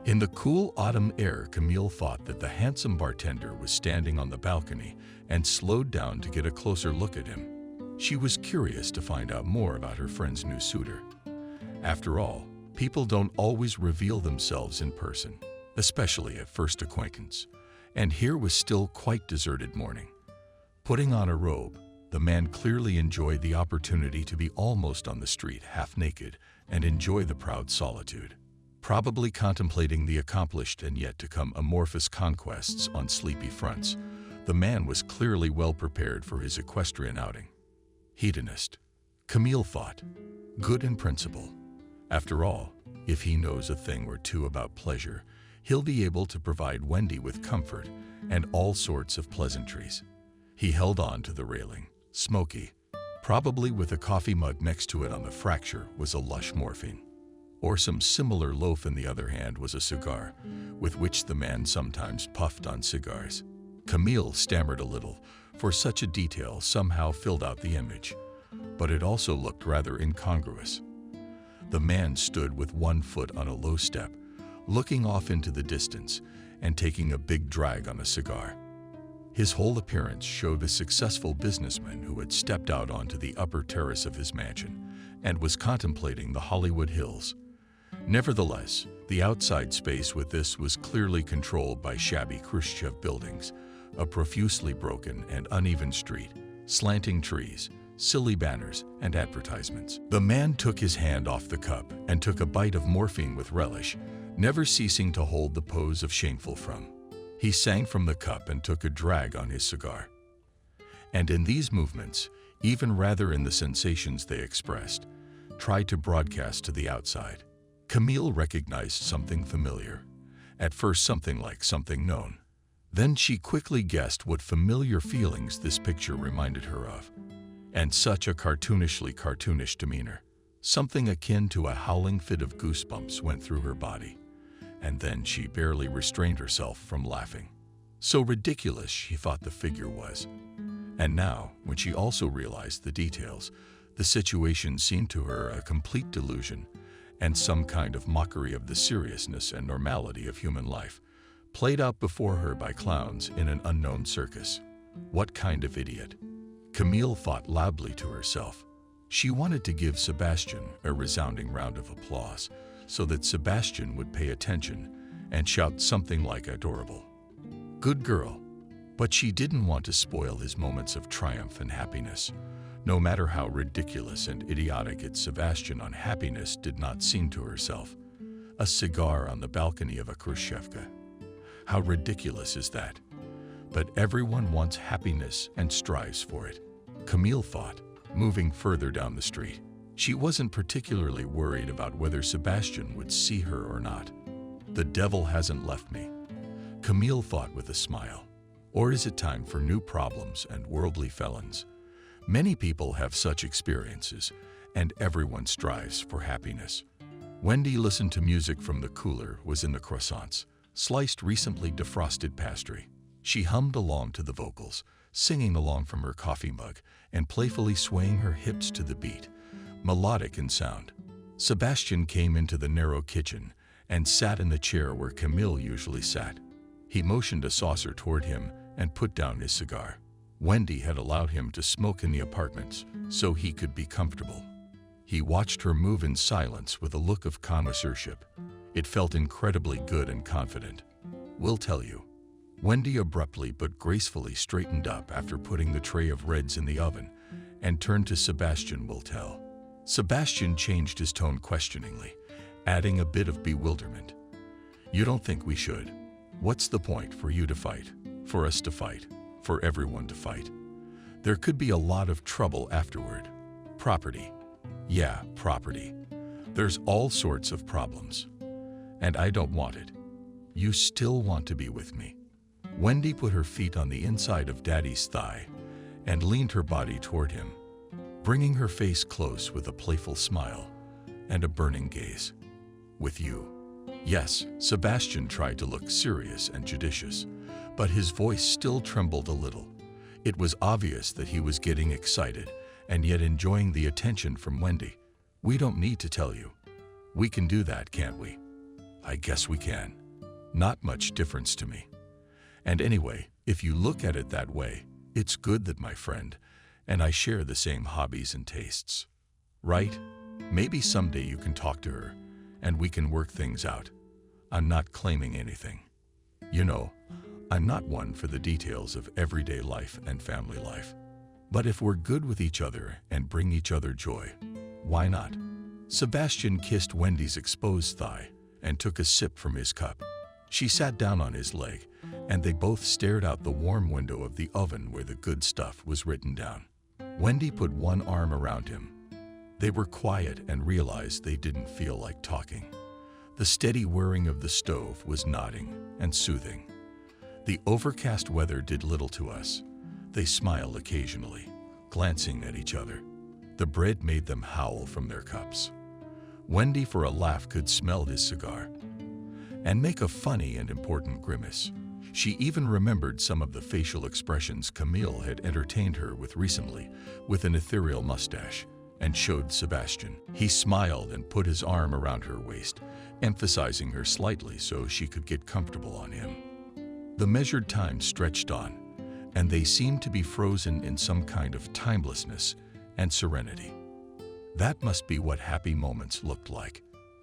In the cool autumn air, Camille thought that the handsome bartender was standing on the balcony and slowed down to get a closer look at him. She was curious to find out more about her friend's new suitor. After all, people don't always reveal themselves in person, especially at first acquaintance. And here was still quite deserted morning. Putting on a robe, the man clearly enjoyed the opportunity to be almost on the street half naked and enjoy the proud solitude. Probably contemplating the accomplished and yet to come amorphous conquests on sleepy fronts, the man was clearly well prepared for his equestrian outing. Hedonist, Camille thought. Good in principle. After all, if he knows a thing or two about pleasure, he'll be able to provide Wendy with comfort and all sorts of pleasantries. He held on to the railing, smoky. Probably with a coffee mug next to it on the fracture was a lush morphine. Or some similar loaf in the other hand was a cigar, with which the man sometimes puffed on cigars. Camille stammered a little, for such a detail somehow filled out the image, but it also looked rather incongruous. The man stood with one foot on a low step, looking off into the distance and taking a big drag on a cigar. His whole appearance showed a successful businessman who had stepped out onto the upper terrace of his mansion and was contemplating the Hollywood Hills. Nevertheless, the outside space with this was clearly controlled by shabby Khrushchev buildings, a profusely broken and uneven street, slanting trees, silly banners, and advertisements. The man took his hand off the cup and took a bite of morphine with relish, never ceasing to hold the pose of shameful from. He sang from the cup and took a drag on his cigar. And in these movements, even rather in the sensations they expressed, tried to broadcast to the outside. Camille recognized something familiar. At first something like something known. Then she quickly guessed what familiar feelings this picture reminded her of. And such a cartoonish demeanor. Something akin to a howling fit of goosebumps went through her body. And then she barely restrained herself from laughing. So ridiculous she thought the figure was. And now, when she also realized the details, the situation seemed to her a complete delusion and some kind of mockery of the seriousness and normality of human life, played out before her by clowns in an unknown circus. What kind of idiot? Camille thought loudly to herself. She wanted to give Sebastian a resounding round of applause so that Sebastian would pay attention and shout something like adorable. Good girl. But she didn't want to spoil his moments of triumph and happiness. No matter how ridiculous and idiotic its Sebastian unhappiness did not seem to herself. A cigar on the balcony of a Khrushchevka. How ridiculous is that? But everyone wants happiness and strives for it. Camille thought, moving further down the street. She wasn't particularly worried about whether Sebastian would see her or not. The devil hasn't left me, Camille thought with a smile. Or is it time for new problems and worldly felons? Many people have such experiences, and everyone strives for happiness. Wendy listened to music from the cooler was in the croissants, sliced recently defrosted pastry. She hummed along to the vocals, singing along from her coffee mug and playfully swaying her hips to the beat, melodic in sound. Sebastian came into the narrow kitchen and sat in the chair where Camille usually sat. He motioned a saucer toward him and put down his cigar. Wendy had allowed him to smoke in the apartments so he could be comfortable. He watched her move in silence with a look of connoisseurship. It felt incredibly good and confident. We'll tell you. Wendy abruptly but gracefully straightened up after putting the tray of reds in the oven and turned to Sebastian. Will tell. Sebastian changed his tone questioningly, adding a bit of bewilderment. You don't think we should? What's the point for you to fight? For us to fight? For everyone to fight? There could be a lot of trouble afterward. Property. Yeah, property. There's all sorts of problems. And I don't want it. You still want to be with me. Wendy put her feet on the inside of Daddy's thigh and leaned her body toward him, bringing her face close with a playful smile and a burning gaze. With you. Yes, Sebastian tried to look serious and judicious, but his voice still trembled a little. It was obvious that he was getting excited and yet enjoying the attention from Wendy. We don't need to tell you. We can do that, can't we? I guess we can. Not much difference to me. And anyway, if you look at it that way, it's good that my friend and I share the same hobbies and tastes. Right? Maybe someday you can talk to her and we can work things out. I'm not claiming anything. You know, I'm not one for the details of everyday life and family life. But if we're good with each other and bring each other joy, why not? Sebastian kissed Wendy's exposed thigh and took a sip from his cup. She sat down on his leg, and they both stared out the warm window of the oven where the good stuff was written down. Wendy put one arm around him. They were quiet and realized they didn't feel like talking. The steady whirring of the stove was nodding and soothing. The overcast weather did little to us. They smiled occasionally, glancing at each other. The bread made them howl from their cups. Wendy, for a laugh, could smell his cigar and make a funny and important grimace. She even remembered some of the facial expressions Camille had entertained her with recently, with an ethereal mustache, and showed Sebastian. He smiled and put his arm around her waist, emphasizing her slightly so she could get comfortable on him. The measured time stretched on, and they seemed to be frozen in some kind of timelessness and serenity. That must be what happy moments looked like.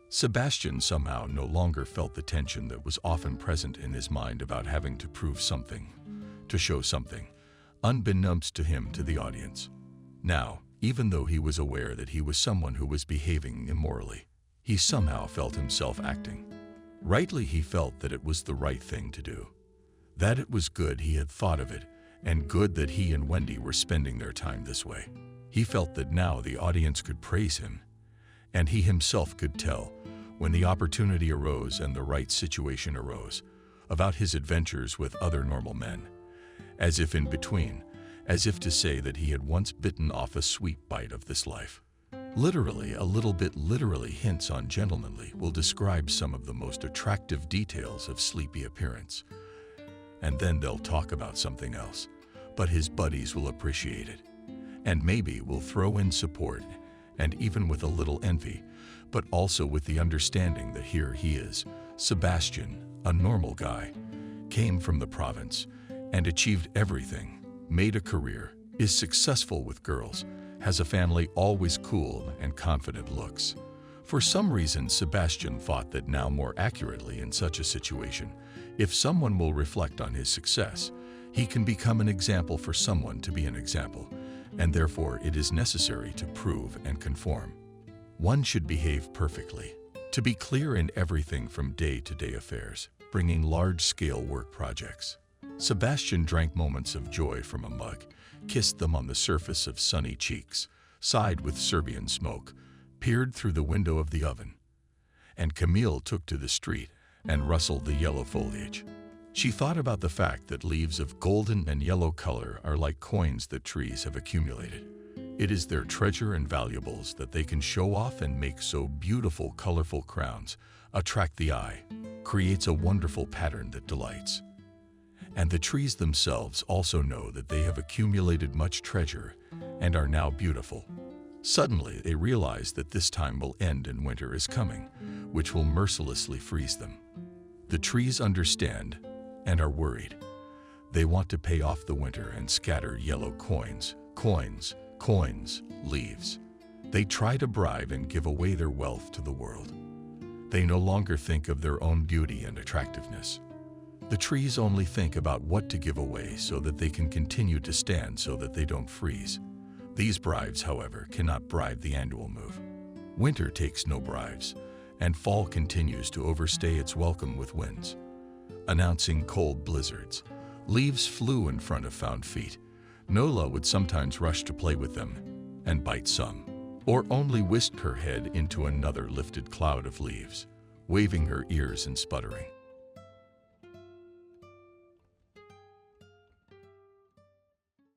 Sebastian somehow no longer felt the tension that was often present in his mind about having to prove something, to show something, unbeknownst to him, to the audience. Now, even though he was aware that he was someone who was behaving immorally, he somehow felt himself acting. Rightly, he felt that it was the right thing to do. That it was good he had thought of it, and good that he and Wendy were spending their time this way. He felt that now the audience could praise him, and he himself could tell, when the opportunity arose and the right situation arose, about his adventures with other normal men, as if in between, as if to say that he had once bitten off a sweet bite of this life. Literally, a little bit literally, hints on gentlemanly will describe some of the most attractive details of sleepy appearance. And then they'll talk about something else, but his buddies will appreciate it. And maybe will throw in support, and even with a little envy, but also with the understanding that here he is, Sebastian, a normal guy, came from the province and achieved everything, made a career, is successful with girls, has a family, always cool and confident looks. For some reason, Sebastian thought that now more accurately in such a situation, if someone will reflect on his success, he can become an example for someone to be an example, and therefore it is necessary to prove and conform. One should behave perfectly, to be clear in everything from day-to-day affairs, bringing large-scale work projects. Sebastian drank moments of joy from a mug, kissed them on the surface of sunny cheeks, sighed with Serbian smoke, peered through the window of the oven. And Camille took to the street and rustled the yellow foliage. She thought about the fact that leaves of golden and yellow color are like coins that trees have accumulated. It is their treasure and valuables that they can show off and make so beautiful, colorful crowns, attract the eye, creates a wonderful pattern that delights. And the trees themselves also know that they have accumulated much treasure and are now beautiful. Suddenly, they realize that this time will end and winter is coming, which will mercilessly freeze them. The trees understand and are worried. They want to pay off the winter and scatter yellow coins, leaves. They try to bribe and give away their wealth to the world. They no longer think of their own beauty and attractiveness. The trees only think about what to give away so that they can continue to stand so that they don't freeze. These bribes, however, cannot bribe the annual move. Winter takes no bribes, and fall continues to overstay its welcome with winds. Announcing cold blizzards, leaves flew in front of found feet. Nola would sometimes rush to play with them and bite some, or only whisk her head into another lifted cloud of leaves, waving her ears and sputtering.